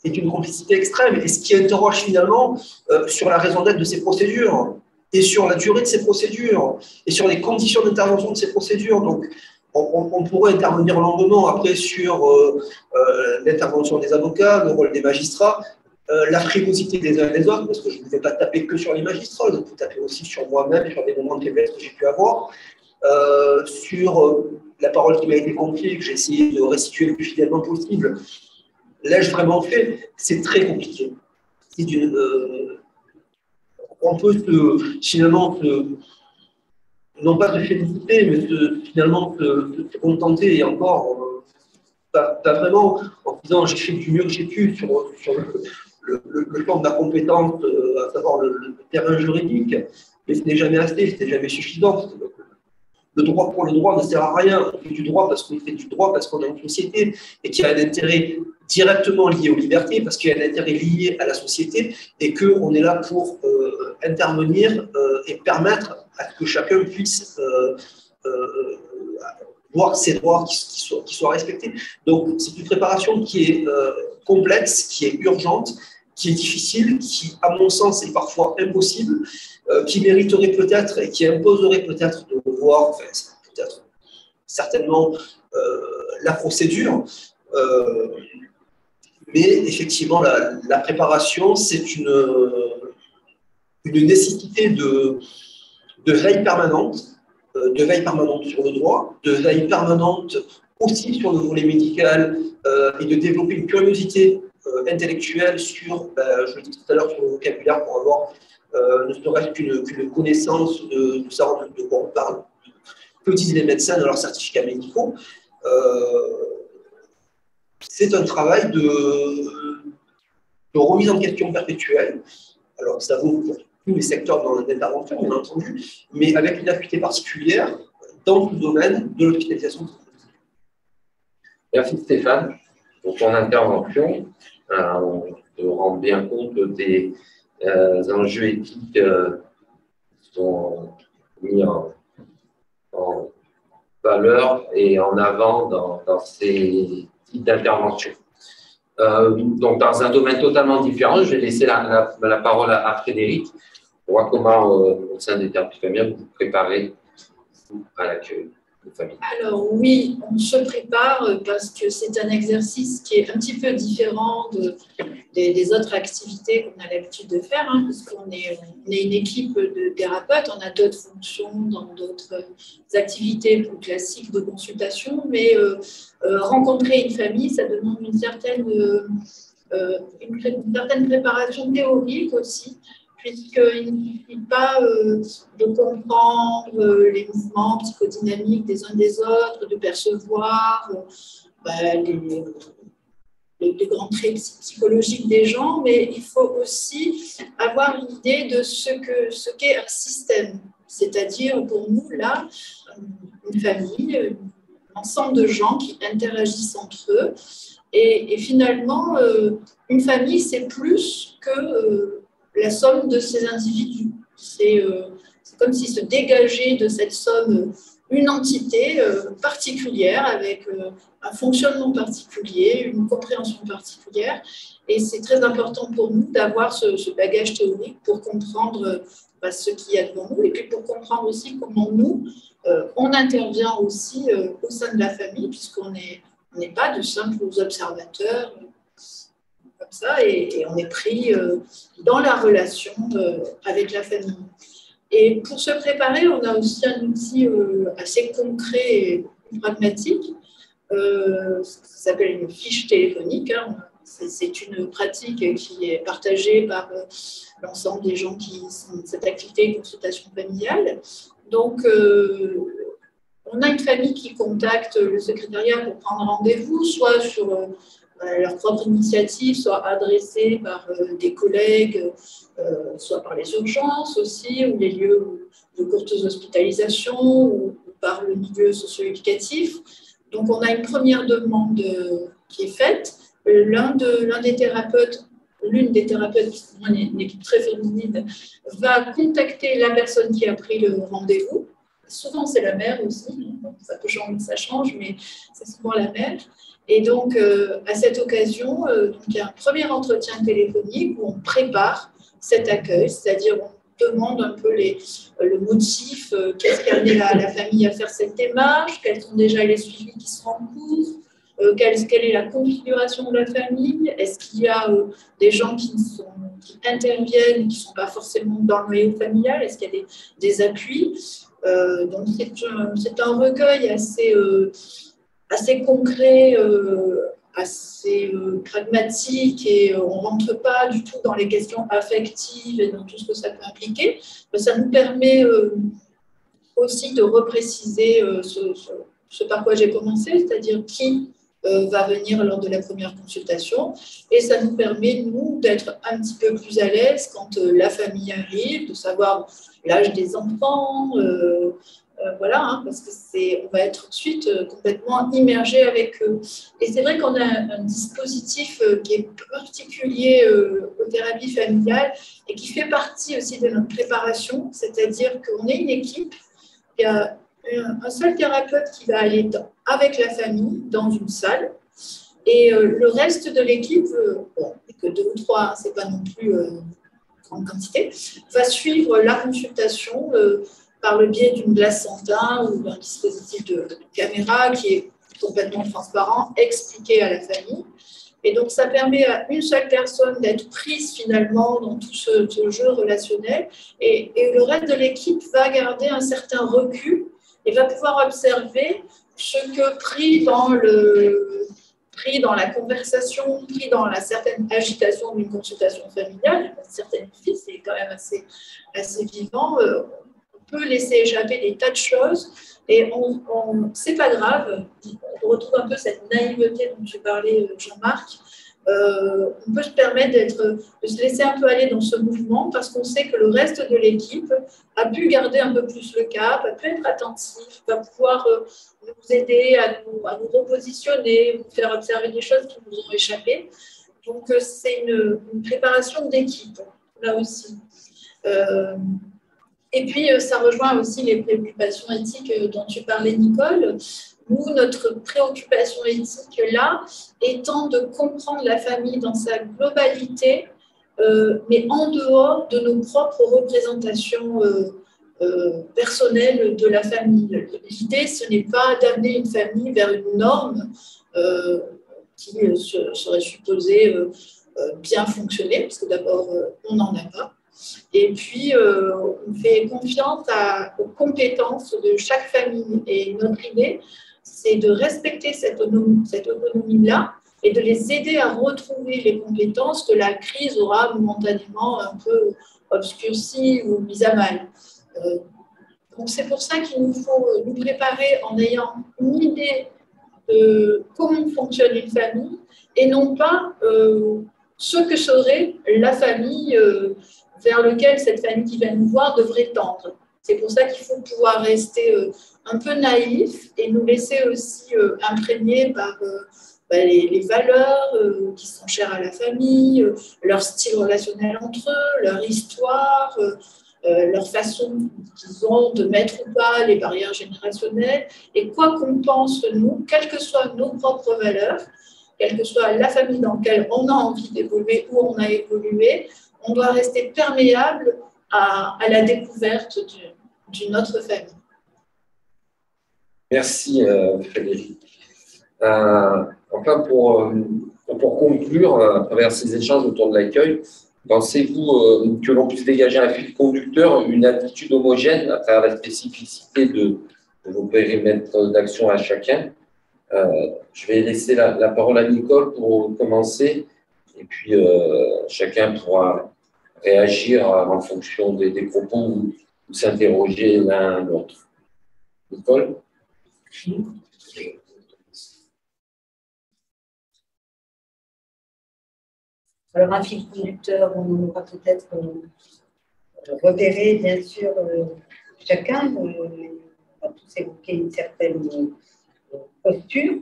d'une complicité extrême. Et ce qui interroge finalement sur la raison d'être de ces procédures, et sur la durée de ces procédures, et sur les conditions d'intervention de ces procédures. Donc, on pourrait intervenir longuement après sur l'intervention des avocats, le rôle des magistrats, la frilosité des uns et des autres, parce que je ne vais pas taper que sur les magistrats, je peux taper aussi sur moi-même et sur des moments de faiblesse que j'ai pu avoir, sur la parole qui m'a été confiée, que j'ai essayé de restituer le plus fidèlement possible. L'ai-je vraiment fait? C'est très compliqué. On peut finalement non pas se féliciter, mais finalement se contenter et encore, pas vraiment en disant j'ai fait du mieux que j'ai pu sur le plan de la compétence, à savoir le terrain juridique, mais ce n'est jamais assez, ce n'est jamais suffisant. Le droit pour le droit ne sert à rien. On fait du droit parce qu'on fait du droit, parce qu'on a une société et qu'il y a un intérêt directement lié aux libertés, parce qu'il y a un intérêt lié à la société et qu'on est là pour intervenir et permettre à ce que chacun puisse voir ses droits qui soient respectés. Donc, c'est une préparation qui est complexe, qui est urgente, qui est difficile, qui, à mon sens, est parfois impossible, qui mériterait peut-être et qui imposerait peut-être de revoir, enfin, peut-être certainement la procédure. Mais effectivement, la préparation, c'est une nécessité de veille permanente sur le droit, de veille permanente aussi sur le volet médical et de développer une curiosité intellectuelle sur, je le disais tout à l'heure, sur le vocabulaire pour avoir ne serait-ce qu'une connaissance de savoir de quoi on parle. Que disent les médecins dans leurs certificats médicaux. C'est un travail de remise en question perpétuelle. Alors, ça vaut pour tous les secteurs d'intervention, bien entendu, mais avec une acuité particulière dans le domaine de l'hospitalisation. Merci Stéphane pour ton intervention. On te rend bien compte des enjeux éthiques qui sont mis en valeur et en avant dans ces types d'interventions. Donc, dans un domaine totalement différent, je vais laisser la parole à Frédéric pour voir comment, au sein des thérapies familiales, vous vous préparez à l'accueil de famille. Alors oui, on se prépare parce que c'est un exercice qui est un petit peu différent des autres activités qu'on a l'habitude de faire, hein, puisqu'on est une équipe de thérapeutes, on a d'autres fonctions dans d'autres activités plus classiques de consultation, mais rencontrer une famille, ça demande une certaine préparation théorique aussi, puisqu'il ne suffit pas de comprendre les mouvements psychodynamiques des uns des autres, de percevoir les grands traits psychologiques des gens, mais il faut aussi avoir une idée de ce qu'est un système. C'est-à-dire, pour nous, là, une famille, un ensemble de gens qui interagissent entre eux. Et finalement, une famille, c'est plus que la somme de ces individus. C'est comme s'il se dégageait de cette somme une entité particulière avec un fonctionnement particulier, une compréhension particulière. Et c'est très important pour nous d'avoir ce bagage théorique pour comprendre ce qu'il y a devant nous et puis pour comprendre aussi comment nous, on intervient aussi au sein de la famille, puisqu'on n'est pas de simples observateurs comme ça, et on est pris dans la relation avec la famille. Et pour se préparer, on a aussi un outil assez concret et pragmatique, ça s'appelle une fiche téléphonique. Hein. C'est une pratique qui est partagée par l'ensemble des gens qui sont de cette activité de consultation familiale. Donc, on a une famille qui contacte le secrétariat pour prendre rendez-vous, soit sur leur propre initiative, soit adressée par des collègues, soit par les urgences aussi, ou les lieux de courtes hospitalisations, ou par le milieu socio-éducatif. Donc, on a une première demande qui est faite. L'une des thérapeutes, une équipe très féminine, va contacter la personne qui a pris le rendez-vous. Souvent, c'est la mère aussi. Ça peut changer, ça change, mais c'est souvent la mère. Et donc, à cette occasion, il y a un premier entretien téléphonique où on prépare cet accueil, c'est-à-dire on demande un peu le motif, qu'est-ce qui a amené la famille à faire cette démarche, quels sont déjà les suivis qui sont en cours, quelle est la configuration de la famille, est-ce qu'il y a des gens qui interviennent et qui ne sont pas forcément dans le noyau familial, est-ce qu'il y a des appuis. Donc, c'est un recueil assez concret, assez pragmatique, et on ne rentre pas du tout dans les questions affectives et dans tout ce que ça peut impliquer. Ça nous permet aussi de repréciser ce par quoi j'ai commencé, c'est-à-dire qui va venir lors de la première consultation. Et ça nous permet, nous, d'être un petit peu plus à l'aise quand la famille arrive, de savoir l'âge des enfants, voilà, hein, parce que on va être tout de suite complètement immergé avec eux. Et c'est vrai qu'on a un dispositif qui est particulier aux thérapies familiales et qui fait partie aussi de notre préparation, c'est-à-dire qu'on est une équipe, il y a un seul thérapeute qui va aller avec la famille dans une salle et le reste de l'équipe, bon, que 2 ou 3, hein, c'est pas non plus grande quantité, va suivre la consultation par le biais d'une glace santin ou d'un dispositif de caméra qui est complètement transparent, expliqué à la famille. Et donc, ça permet à une seule personne d'être prise finalement dans tout ce jeu relationnel et le reste de l'équipe va garder un certain recul et va pouvoir observer ce que pris dans la conversation, pris dans la certaine agitation d'une consultation familiale, une certaine vie, c'est quand même assez vivant, on peut laisser échapper des tas de choses et c'est pas grave, on retrouve un peu cette naïveté dont tu parlais, Jean-Marc. On peut se permettre de se laisser un peu aller dans ce mouvement parce qu'on sait que le reste de l'équipe a pu garder un peu plus le cap, a pu être attentif, va pouvoir nous aider à nous repositionner, nous faire observer des choses qui nous ont échappé. Donc, c'est une préparation d'équipe, là aussi. Et puis, ça rejoint aussi les préoccupations éthiques dont tu parlais, Nicole. Nous, notre préoccupation éthique, là, étant de comprendre la famille dans sa globalité, mais en dehors de nos propres représentations personnelles de la famille. L'idée, ce n'est pas d'amener une famille vers une norme qui serait supposée bien fonctionner, parce que d'abord, on n'en a pas. Et puis, on fait confiance aux compétences de chaque famille. Et notre idée, c'est de respecter cette autonomie-là et de les aider à retrouver les compétences que la crise aura momentanément un peu obscurcies ou mises à mal. Donc, c'est pour ça qu'il nous faut nous préparer en ayant une idée de comment fonctionne une famille et non pas ce que serait la famille vers laquelle cette famille qui vient nous voir devrait tendre. C'est pour ça qu'il faut pouvoir rester un peu naïf et nous laisser aussi imprégner par les valeurs qui sont chères à la famille, leur style relationnel entre eux, leur histoire, leur façon qu'ils ont de mettre ou pas les barrières générationnelles. Et quoi qu'on pense, nous, quelles que soient nos propres valeurs, quelle que soit la famille dans laquelle on a envie d'évoluer, où on a évolué, on doit rester perméable à la découverte d'une autre famille. Merci Frédéric. Enfin, pour conclure, à travers ces échanges autour de l'accueil, pensez-vous que l'on puisse dégager un fil conducteur, une attitude homogène à travers la spécificité de vos périmètres d'action à chacun? Je vais laisser la parole à Nicole pour commencer, et puis chacun pourra réagir en fonction des propos ou s'interroger l'un l'autre. Nicole? Alors, un fil conducteur, on aura peut-être repéré, bien sûr, chacun. On va tous évoquer une certaine posture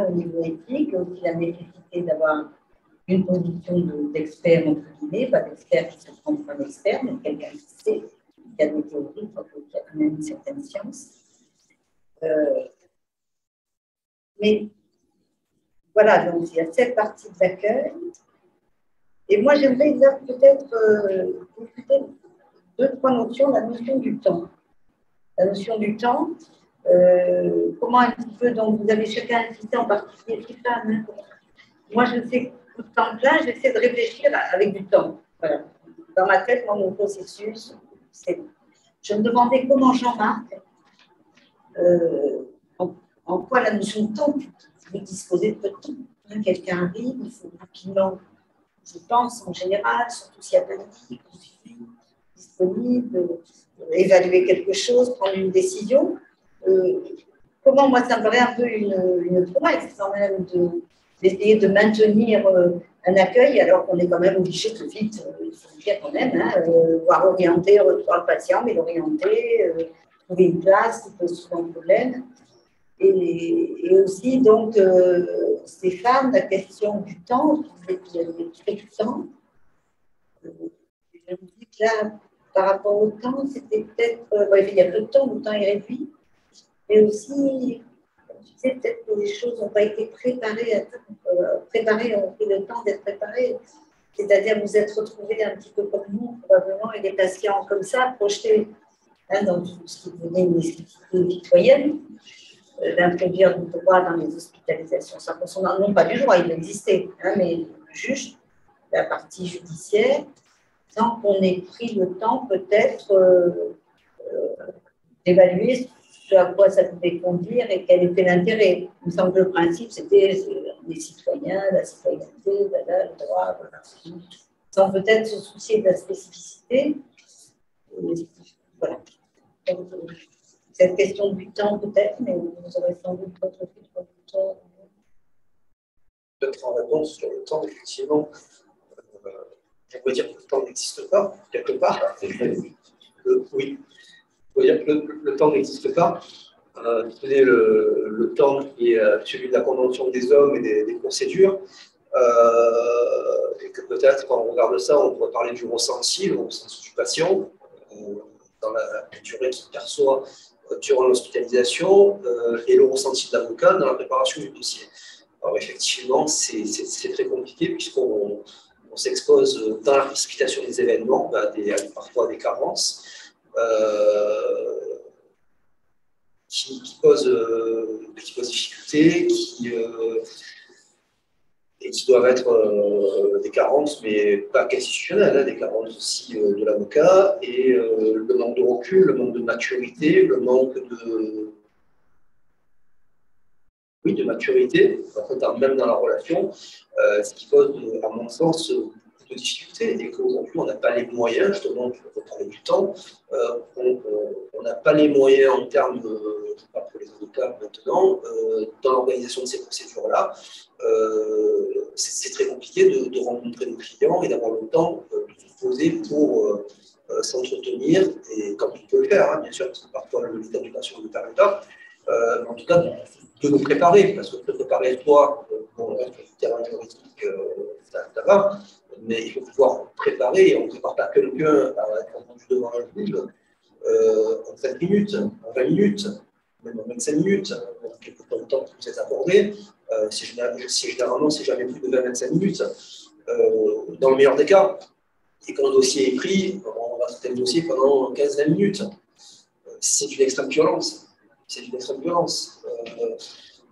au niveau éthique, aussi la nécessité d'avoir une position d'expert, entre guillemets, pas d'expert qui se prend pour un expert, mais quelqu'un qui sait, qui a des théories, qui a quand même une certaine science. Mais voilà, donc il y a cette partie de l'accueil. Et moi, j'aimerais peut-être discuter 2-3 notions, la notion du temps. La notion du temps, comment un petit peu, donc vous avez chacun insisté en particulier les femmes. Hein, moi, je sais que tout le temps plein, j'essaie de réfléchir avec du temps. Voilà. Dans ma tête, moi, mon processus, c'est. Je me demandais comment Jean-Marc, en quoi la notion de temps, vous disposez de peu de temps. Hein, quelqu'un arrive, il faut rapidement, je pense en général, surtout s'il y a pas de disponible, évaluer quelque chose, prendre une décision. Comment, moi, ça me paraît un peu une promesse quand même d'essayer de maintenir un accueil alors qu'on est quand même obligé tout de vite, il faut le dire quand même, voire orienter, recevoir le patient, mais l'orienter, trouver une place qui pose souvent problème. Et aussi, donc, Stéphane, la question du temps, il y avait très du temps. Je me dis que là, par rapport au temps, c'était peut-être. Il y a peu de temps, le temps est réduit. Mais aussi, comme tu sais, peut-être que les choses n'ont pas été préparées, ont pris le temps d'être préparées. C'est-à-dire, vous êtes retrouvés un petit peu comme nous, probablement, et des patients comme ça, projetés dans ce qui devenait une nécessité citoyenne, d'introduire du droit dans les hospitalisations. Ça concerne non pas du droit, il existait, mais juste la partie judiciaire, sans qu'on ait pris le temps peut-être d'évaluer ce à quoi ça pouvait conduire et quel était l'intérêt. Il me semble que le principe, c'était les citoyens, la citoyenneté, le droit, voilà. Sans peut-être se soucier de la spécificité. Voilà. Donc, cette question du temps, peut-être, mais vous aurez sans doute votre filtre du temps. Peut-être en réponse sur le temps, effectivement, on peut dire que le temps n'existe pas, quelque part. Oui, on peut dire que le temps n'existe pas. Tenez le temps qui est celui de la Convention des hommes et des procédures. Et que peut-être, quand on regarde ça, on pourrait parler du ressenti, le ressenti du patient, dans la durée qu'il perçoit durant l'hospitalisation, et le ressenti de l'avocat dans la préparation du dossier. Alors effectivement, c'est très compliqué puisqu'on s'expose dans la précipitation des événements parfois à des carences qui posent difficulté, et qui doivent être des carences, mais pas qu'institutionnelles, des carences aussi de l'avocat, et le manque de recul, le manque de maturité, le manque de maturité, en fait, même dans la relation, ce qui pose, à mon sens, beaucoup de difficultés, et qu'aujourd'hui, on n'a pas les moyens, justement, pour parler du temps, on n'a pas les moyens en termes, je ne parle pour les avocats maintenant, dans l'organisation de ces procédures-là. C'est très compliqué de rencontrer nos clients et d'avoir le temps de se poser pour s'entretenir, et comme on peut le faire, bien sûr, parce que parfois l'état du patient ne le permet pas, mais en tout cas, de nous préparer, parce que de préparer toi, sur le terrain juridique, ça va, mais il faut pouvoir préparer, et on ne prépare pas quelqu'un à être entendu devant un juge en 5 minutes, en 20 minutes, même en 25 minutes, quelque temps que vous êtes abordé, généralement, c'est jamais plus de 20-25 minutes, dans le meilleur des cas. Et quand le dossier est pris, on va traiter le dossier pendant 15-20 minutes. C'est une extrême violence. C'est une extrême violence.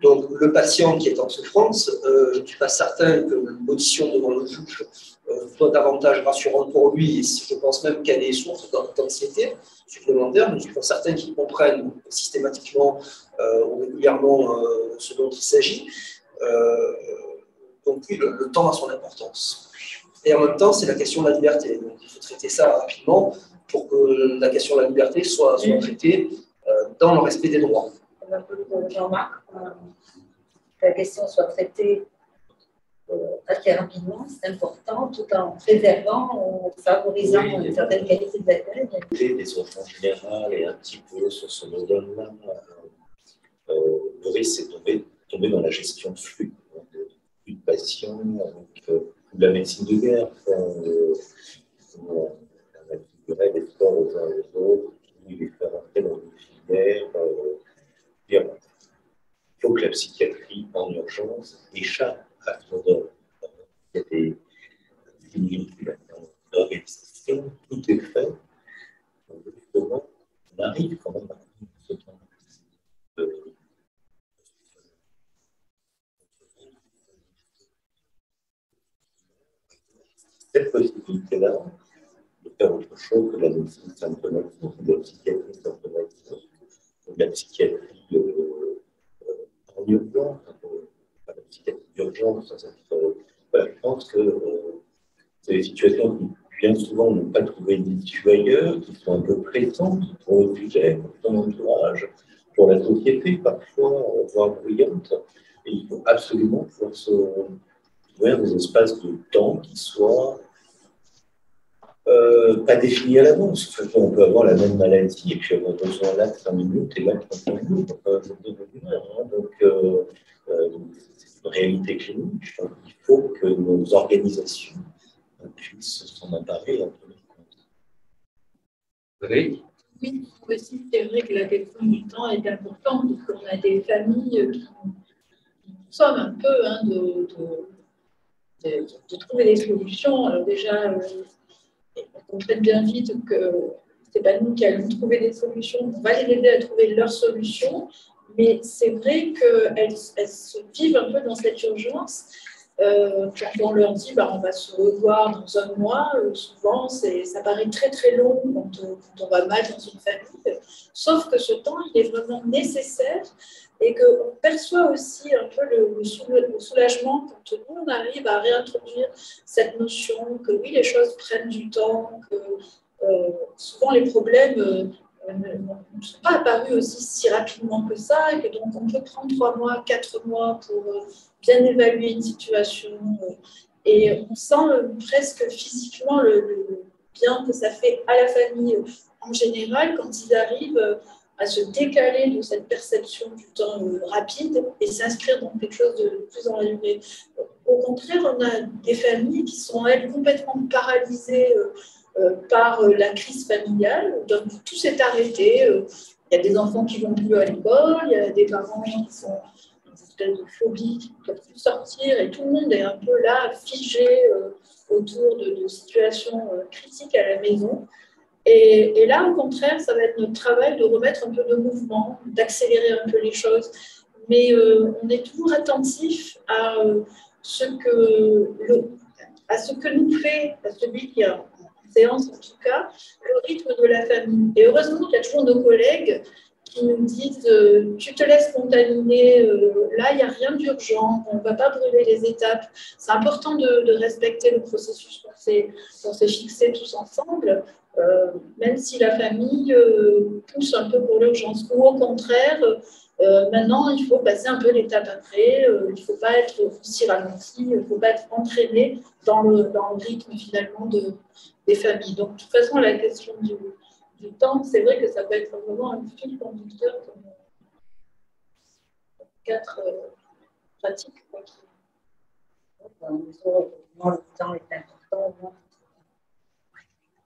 Donc, le patient qui est en souffrance, je ne suis pas certain que l'audition devant le juge soit davantage rassurante pour lui. Et je pense même qu'il y a des sources d'anxiété supplémentaires. Je ne suis pas certain qu'il comprenne systématiquement ou régulièrement ce dont il s'agit. Donc, oui, le temps a son importance. Et en même temps, c'est la question de la liberté. Donc, il faut traiter ça rapidement pour que la question de la liberté soit traitée dans le respect des droits. Un peu de Jean-Marc, que la question soit traitée assez rapidement, c'est important, tout en préservant, en favorisant une certaine qualité d'accueil. Des urgences générales et un petit peu sur ce modèle-là, le risque, c'est tomber dans la gestion de flux de patients, la médecine de guerre, la médecine de guerre, les sports aux uns et aux autres, les faire entrer dans une filière. Il faut que la psychiatrie en urgence échappe à ce modèle. Il y a des similitudes d'organisation, tout est fait. Donc, justement, on arrive quand même à ce temps. Cette possibilité-là de faire autre chose que la médecine symptomatique, de la psychiatrie symptomatique, de la psychiatrie en urgence, la psychiatrie d'urgence, je pense que c'est des situations qui bien souvent n'ont pas trouvé d'issue ailleurs, qui sont un peu présentes pour le sujet, pour son entourage, pour la société parfois, voire bruyantes. Et il faut absolument pouvoir se trouver des espaces de temps qui soient pas définis à l'avance. Enfin, on peut avoir la même maladie et puis avoir besoin là de 5 minutes et là de 35 minutes. Enfin, donc, c'est une réalité clinique. Donc, il faut que nos organisations puissent s'en emparer en tenir compte. Oui. Oui, aussi, c'est vrai que la question du temps est importante, parce qu'on a des familles qui sommes un peu de trouver des solutions. Alors déjà, on comprenne bien vite que ce n'est pas nous qui allons trouver des solutions, on va les aider à trouver leurs solutions, mais c'est vrai qu'elles se vivent un peu dans cette urgence. Quand on leur dit on va se revoir dans un mois, souvent ça paraît très très long quand on va mal dans une famille, sauf que ce temps il est vraiment nécessaire et qu'on perçoit aussi un peu le soulagement quand nous on arrive à réintroduire cette notion que oui les choses prennent du temps, que souvent les problèmes ne sont pas apparus aussi si rapidement que ça, et que donc on peut prendre 3 mois, 4 mois pour bien évaluer une situation. Et on sent presque physiquement le bien que ça fait à la famille en général quand ils arrivent à se décaler de cette perception du temps rapide et s'inscrire dans quelque chose de plus dans la durée. Au contraire, on a des familles qui sont, elles, complètement paralysées par la crise familiale, donc tout s'est arrêté. Il y a des enfants qui ne vont plus à l'école, il y a des parents qui sont dans une espèce de phobie, qui ne peuvent plus sortir, et tout le monde est un peu là, figé autour de situations critiques à la maison. Et là, au contraire, ça va être notre travail de remettre un peu de mouvement, d'accélérer un peu les choses. Mais on est toujours attentif à ce que nous fait, à celui qui a séance en tout cas, le rythme de la famille. Et heureusement qu'il y a toujours nos collègues qui nous disent tu te laisses contaminer, là il n'y a rien d'urgent, on ne va pas brûler les étapes. C'est important de respecter le processus qu'on s'est fixé tous ensemble, même si la famille pousse un peu pour l'urgence. Ou au contraire, maintenant il faut passer un peu l'étape après, il ne faut pas être aussi ralenti, il ne faut pas être entraîné dans le rythme finalement des familles. Donc de toute façon la question du temps, c'est vrai que ça peut être vraiment un fil conducteur comme 4 pratiques. Le temps est important.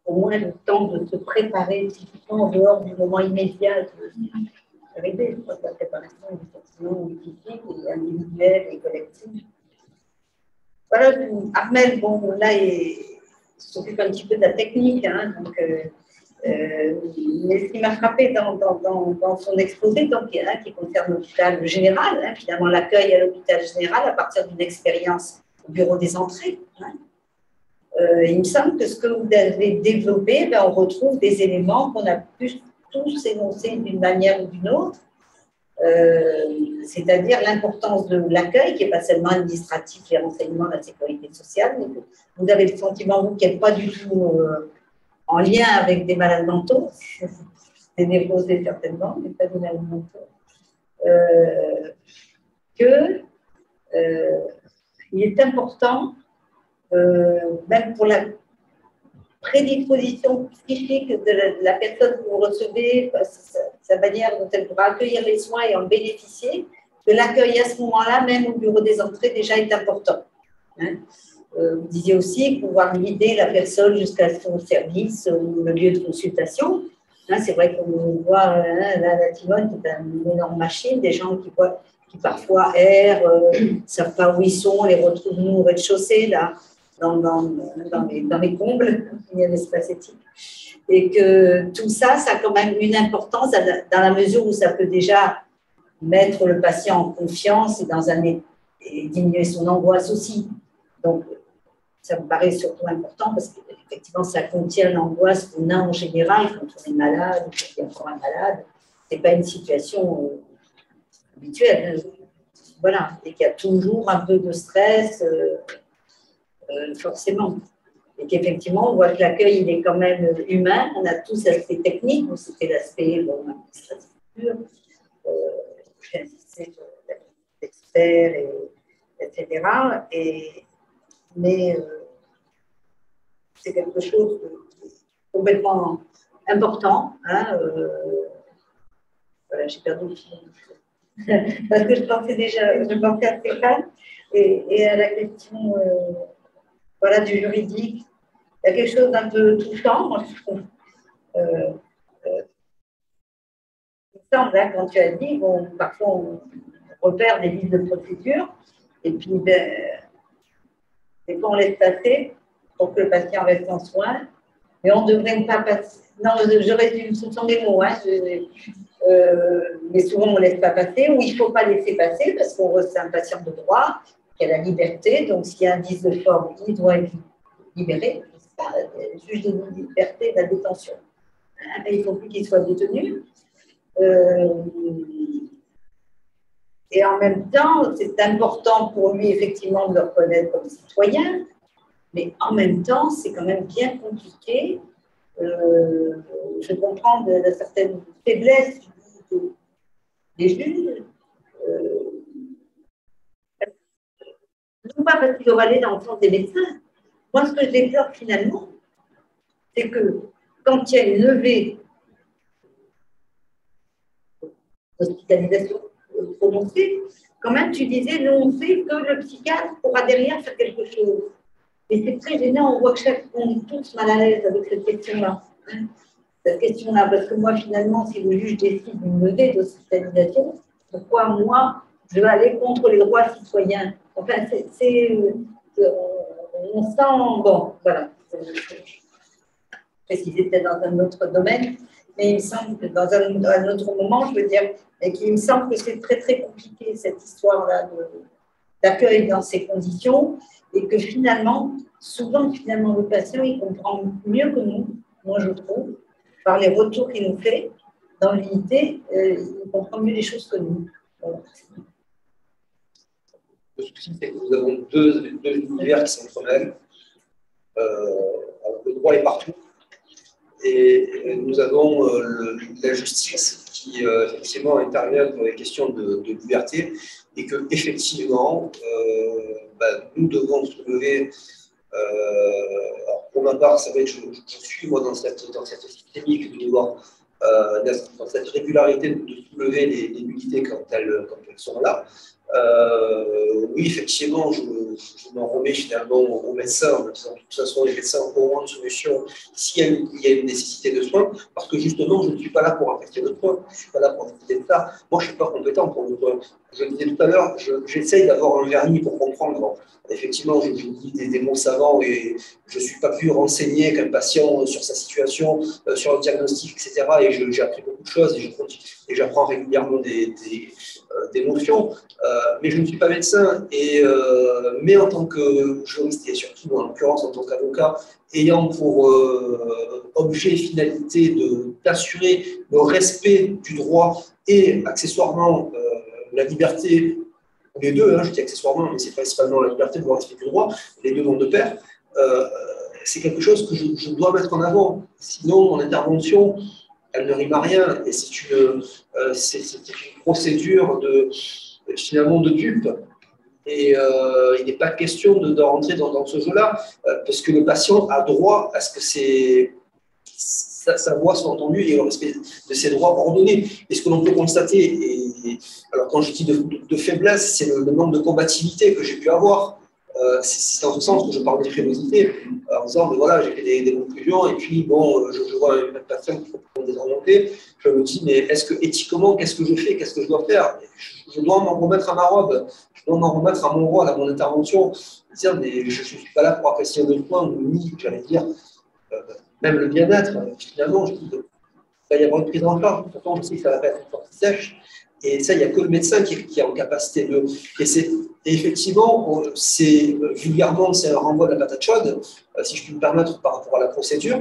Au moins le temps de se préparer typiquement en dehors du moment immédiat d'arriver. Je crois que la préparation est effectivement physique et individuelle et collective. Voilà, Armel, bon, là, il s'occupe un petit peu de la technique, hein, donc, mais ce qui m'a frappé dans son exposé, donc, qui concerne l'hôpital général, hein, finalement l'accueil à l'hôpital général à partir d'une expérience au bureau des entrées. Hein. Il me semble que ce que vous avez développé, on retrouve des éléments qu'on a pu tous énoncer d'une manière ou d'une autre, c'est-à-dire l'importance de l'accueil, qui n'est pas seulement administratif, les renseignements, la sécurité sociale, mais que vous avez le sentiment, vous, qui n'êtes pas du tout en lien avec des malades mentaux, des névrosés certainement, mais pas des malades mentaux, il est important, même pour la prédisposition psychique de la personne que vous recevez, sa manière dont elle pourra accueillir les soins et en bénéficier, que l'accueil à ce moment-là, même au bureau des entrées, déjà est important. Hein. Vous disiez aussi pouvoir guider la personne jusqu'à son service ou le lieu de consultation. Hein, c'est vrai qu'on voit la Timone, c'est une énorme machine, des gens qui parfois errent, ne savent pas où ils sont, les retrouvent nous au rez-de-chaussée, là, dans les combles, il y a l'espace éthique. Et que tout ça, ça a quand même une importance dans la mesure où ça peut déjà mettre le patient en confiance et diminuer son angoisse aussi. Donc, ça me paraît surtout important parce qu'effectivement, ça contient l'angoisse qu'on a en général quand on est malade ou quand il y a encore un malade. Ce n'est pas une situation habituelle. Voilà. Et qu'il y a toujours un peu de stress, forcément. et qu'effectivement, on voit que l'accueil, il est quand même humain. On a tous l'aspect technique, ou c'était l'aspect administratif pur. J'ai insisté sur l'expert, etc. Mais c'est quelque chose de complètement important. Hein, voilà, j'ai perdu le fil. Parce que je pensais à Stéphane et à la question voilà, du juridique. Il y a quelque chose d'un peu touchant, moi, je trouve. Il me semble, hein, quand tu as dit, bon, parfois on repère des listes de procédures, et puis des fois on laisse passer pour que le patient reste en soins, mais on ne devrait pas passer. Non, je résume, ce sont des mots, hein, mais souvent on ne laisse pas passer, ou il ne faut pas laisser passer, parce qu'on c'est un patient de droit qui a la liberté, donc s'il y a un indice de forme, il doit être libéré. Le juge de liberté de la détention. Mais il ne faut plus qu'il soit détenu. Et en même temps, c'est important pour lui, effectivement, de le reconnaître comme citoyen, mais en même temps, c'est quand même bien compliqué. Je comprends de certaines faiblesses des juges. Non pas parce qu'il aura allé dans le sens des médecins. Moi, ce que je déplore finalement, c'est que quand il y a une levée d'hospitalisation prononcée, quand même, tu disais, nous, on sait que le psychiatre pourra derrière faire quelque chose. Et c'est très gênant, on voit que on est tous mal à l'aise avec cette question-là. Hein, cette question-là, parce que moi, finalement, si le juge décide d'une levée d'hospitalisation, pourquoi moi, je vais aller contre les droits citoyens? Enfin, on sent, bon, voilà, préciser peut-être dans un autre domaine, mais il me semble que dans un autre moment, je veux dire, et qu'il me semble que c'est très très compliqué cette histoire-là d'accueil dans ces conditions, et que finalement, souvent finalement le patient, il comprend mieux que nous, moi je trouve, par les retours qu'il nous fait dans l'unité, il comprend mieux les choses que nous. Voilà. Le souci, c'est que nous avons deux univers qui s'entremêlent. Le droit est partout. Et nous avons la justice qui, effectivement, intervient pour les questions de liberté et que, effectivement, nous devons soulever. Alors pour ma part, ça va être, je suis moi dans cette systémique de devoir, dans cette régularité de soulever les nullités quand elles sont là. Oui, effectivement, je m'en remets finalement aux médecins en me disant que de toute façon, les médecins auront une solution s'il y a une nécessité de soins, parce que justement, je ne suis pas là pour affecter le soin, je ne suis pas là pour affecter ça. Moi, je ne suis pas compétent pour le soin. Je le disais tout à l'heure, j'essaye d'avoir un vernis pour comprendre. Effectivement, je dis des mots savants et je ne suis pas plus renseigné qu'un patient sur sa situation, sur le diagnostic, etc. Et j'ai appris beaucoup de choses et j'apprends régulièrement des notions. Mais je ne suis pas médecin, mais en tant que juriste et surtout en l'occurrence en tant qu'avocat, ayant pour objet et finalité d'assurer le respect du droit et accessoirement la liberté, les deux, hein, je dis accessoirement, mais c'est principalement la liberté de le respect du droit, les deux vont de pair, c'est quelque chose que je dois mettre en avant. Sinon, mon intervention, elle ne rime à rien, et c'est une procédure finalement de dupe. Et il n'est pas question de rentrer dans ce jeu-là, parce que le patient a droit à ce que sa voix soit entendue et au respect de ses droits ordonnés. Et ce que l'on peut constater, alors quand je dis de faiblesse, c'est le manque de combativité que j'ai pu avoir. C'est dans ce sens que je parle de frilosité, en disant, voilà, j'ai fait des conclusions, et puis, bon, je vois une personne qui peut désorienter, je me dis, mais est-ce que éthiquement, qu'est-ce que je fais, qu'est-ce que je dois faire? Je dois m'en remettre à ma robe, je dois m'en remettre à mon rôle, à mon intervention, dire, mais je ne suis pas là pour apprécier le point, ni, j'allais dire, même le bien-être, finalement, je dis, il va y avoir une prise en charge, pourtant, je sais que ça va pas être une sortie sèche. Et ça, il n'y a que le médecin qui est en capacité de. Et effectivement, vulgairement, c'est un renvoi de la patate chaude, si je puis me permettre par rapport à la procédure,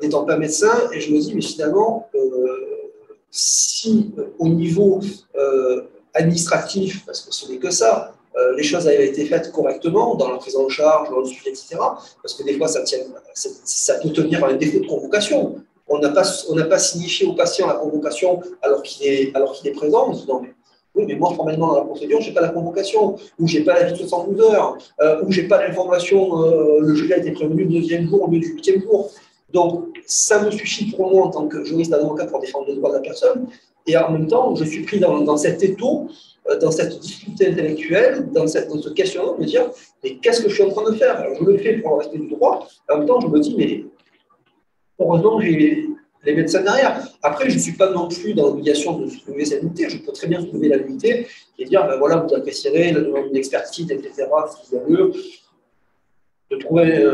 n'étant pas médecin, et je me dis, mais finalement, si au niveau administratif, parce que ce n'est que ça, les choses avaient été faites correctement dans la prise en charge, dans le suivi, etc. Parce que des fois, ça peut tenir à un défaut de convocation. On n'a pas signifié au patient la convocation alors qu'il est présent. On se dit, non, mais, oui, mais moi, formellement, dans la procédure, je n'ai pas la convocation, ou je n'ai pas l'avis de 72 heures, ou je n'ai pas l'information, le juge a été prévenu le 2e jour au lieu du 8e jour. Donc, ça me suffit pour moi en tant que juriste avocat pour défendre les droits de la personne. Et en même temps, je suis pris dans cet étau, dans cette difficulté intellectuelle, dans ce questionnement de me dire, mais qu'est-ce que je suis en train de faire? Alors, je le fais pour le respect du droit, et en même temps, je me dis, mais heureusement, j'ai les médecins derrière. Après, je ne suis pas non plus dans l'obligation de soulever cette nullité. Je peux très bien soulever la nullité et dire, ben voilà, vous apprécierez la demande d'expertise, etc., s'il y a lieu, de trouver,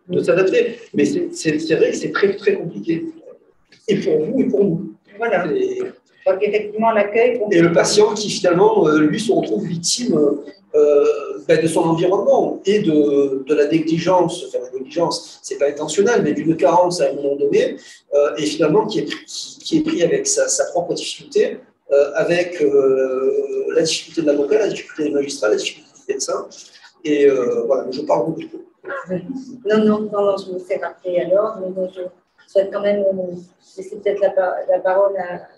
de s'adapter. Mais c'est vrai que c'est très, très compliqué. Et pour vous et pour nous. Voilà. Je crois qu'effectivement, l'accueil. Et le patient qui, finalement, lui, se retrouve victime de son environnement et de la négligence, enfin, la négligence, c'est pas intentionnel, mais d'une carence à un moment donné, et finalement qui est pris avec sa propre difficulté, avec la difficulté de l'avocat, la difficulté des magistrats, la difficulté des médecins. Et voilà, je parle beaucoup trop. Non, je me fais rappeler alors, mais je souhaite quand même laisser peut-être la parole à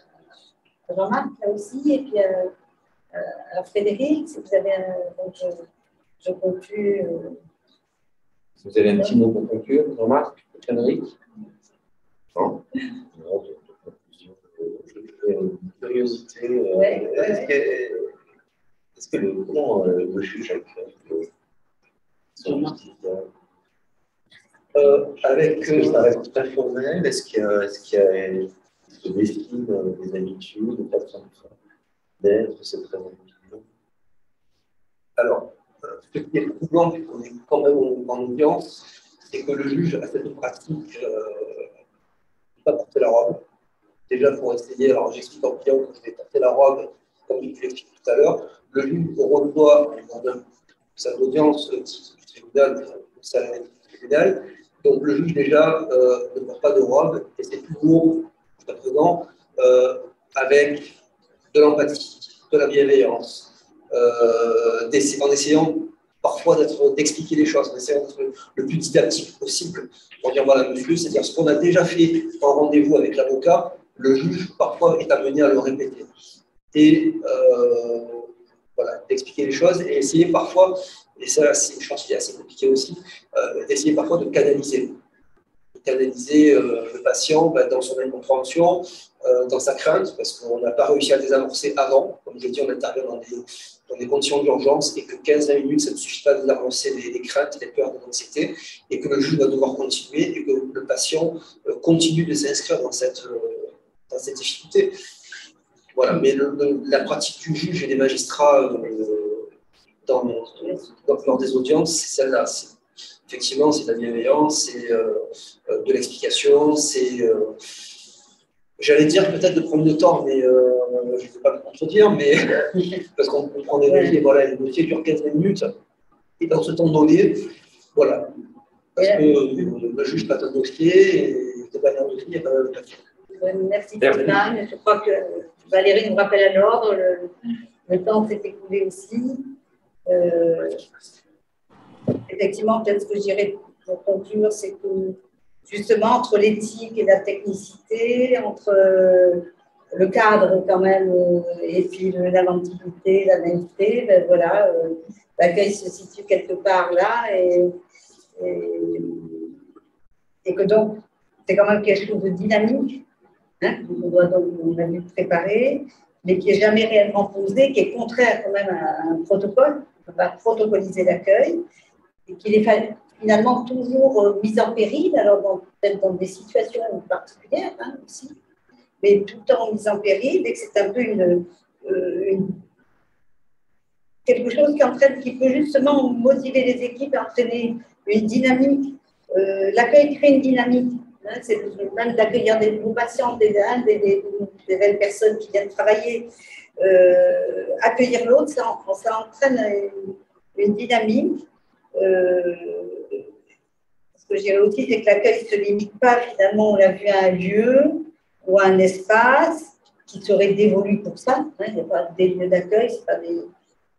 Jean-Marc, là aussi, et puis à Frédéric, si vous avez donc je conclue. Vous avez un petit mot pour conclure, Jean-Marc, Frédéric? Non? Non, de conclusion. Une curiosité. Est-ce que le juge actuel, Avec ça reste très formel? Est-ce qu'il y a de l'estime, des habitudes, des façons d'être, c'est très habitude? Alors, ce qui est troublant, puisqu'on est quand même en audience, c'est que le juge a cette pratique de ne pas porter la robe. Déjà, pour essayer, alors j'explique en client que je vais porter la robe, comme je l'explique tout à l'heure. Le juge reçoit dans sa audience du tribunal, tribunal. Donc, le juge, déjà, ne porte pas de robe, et c'est toujours, jusqu'à présent, avec de l'empathie, de la bienveillance, en essayant parfois d'expliquer les choses, en essayant d'être le plus didactique possible pour dire, voilà, monsieur, c'est-à-dire ce qu'on a déjà fait en rendez-vous avec l'avocat, le juge, parfois, est amené à le répéter. Et voilà, d'expliquer les choses et essayer parfois, et ça, je pense qu'il est assez compliqué aussi, d'essayer parfois de canaliser. Le patient dans son incompréhension, dans sa crainte, parce qu'on n'a pas réussi à désamorcer avant. Comme je l'ai dit, on intervient dans des conditions d'urgence et que 15-20 minutes, ça ne suffit pas de désamorcer les craintes, les peurs, les anxiétés, et que le juge va devoir continuer et que le patient continue de s'inscrire dans cette difficulté. Voilà, mais la pratique du juge et des magistrats lors des audiences, c'est celle-là. Effectivement, c'est de la bienveillance, c'est de l'explication, c'est, j'allais dire peut-être de prendre le temps, mais je ne vais pas me contredire, mais parce qu'on prend des dossiers, voilà, les dossiers durent 15 minutes, et dans ce temps donné, voilà, parce que le juge passe un dossier, et de manière dossier, il n'y a pas de papier. Merci Stéphane. Je crois que Valérie nous rappelle à l'ordre. Le temps s'est écoulé aussi. Effectivement, peut-être ce que je dirais pour conclure, c'est que justement, entre l'éthique et la technicité, entre le cadre quand même, et puis l'inventivité, la naïveté, ben voilà, l'accueil se situe quelque part là, et que donc, c'est quand même quelque chose de dynamique, hein, on a dû préparer, mais qui n'est jamais réellement posé, qui est contraire quand même à un protocole. On ne peut pas protocoliser l'accueil, et qu'il est finalement toujours mis en péril, alors peut-être dans des situations particulières aussi, mais tout le temps mis en péril, et que c'est un peu quelque chose qui peut justement motiver les équipes à entraîner une dynamique. L'accueil crée une dynamique. Hein, c'est même d'accueillir des nouveaux patients, des belles personnes qui viennent travailler. Accueillir l'autre, ça entraîne une dynamique. Ce que je dirais aussi, c'est que l'accueil ne se limite pas, finalement, on l'a vu, à un lieu ou à un espace qui serait dévolu pour ça. Hein, il n'y a pas des lieux d'accueil, ce pas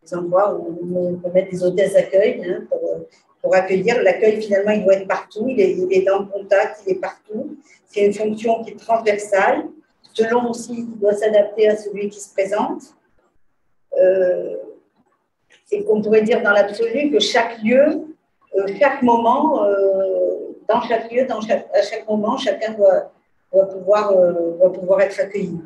des endroits où on peut mettre des hôtesses d'accueil hein, pour accueillir. L'accueil, finalement, il doit être partout, il est dans le contact, il est partout. C'est une fonction qui est transversale, selon aussi, il doit s'adapter à celui qui se présente. C'est qu'on pourrait dire dans l'absolu que chaque lieu, chaque moment, dans chaque lieu, à chaque moment, chacun doit pouvoir être accueilli.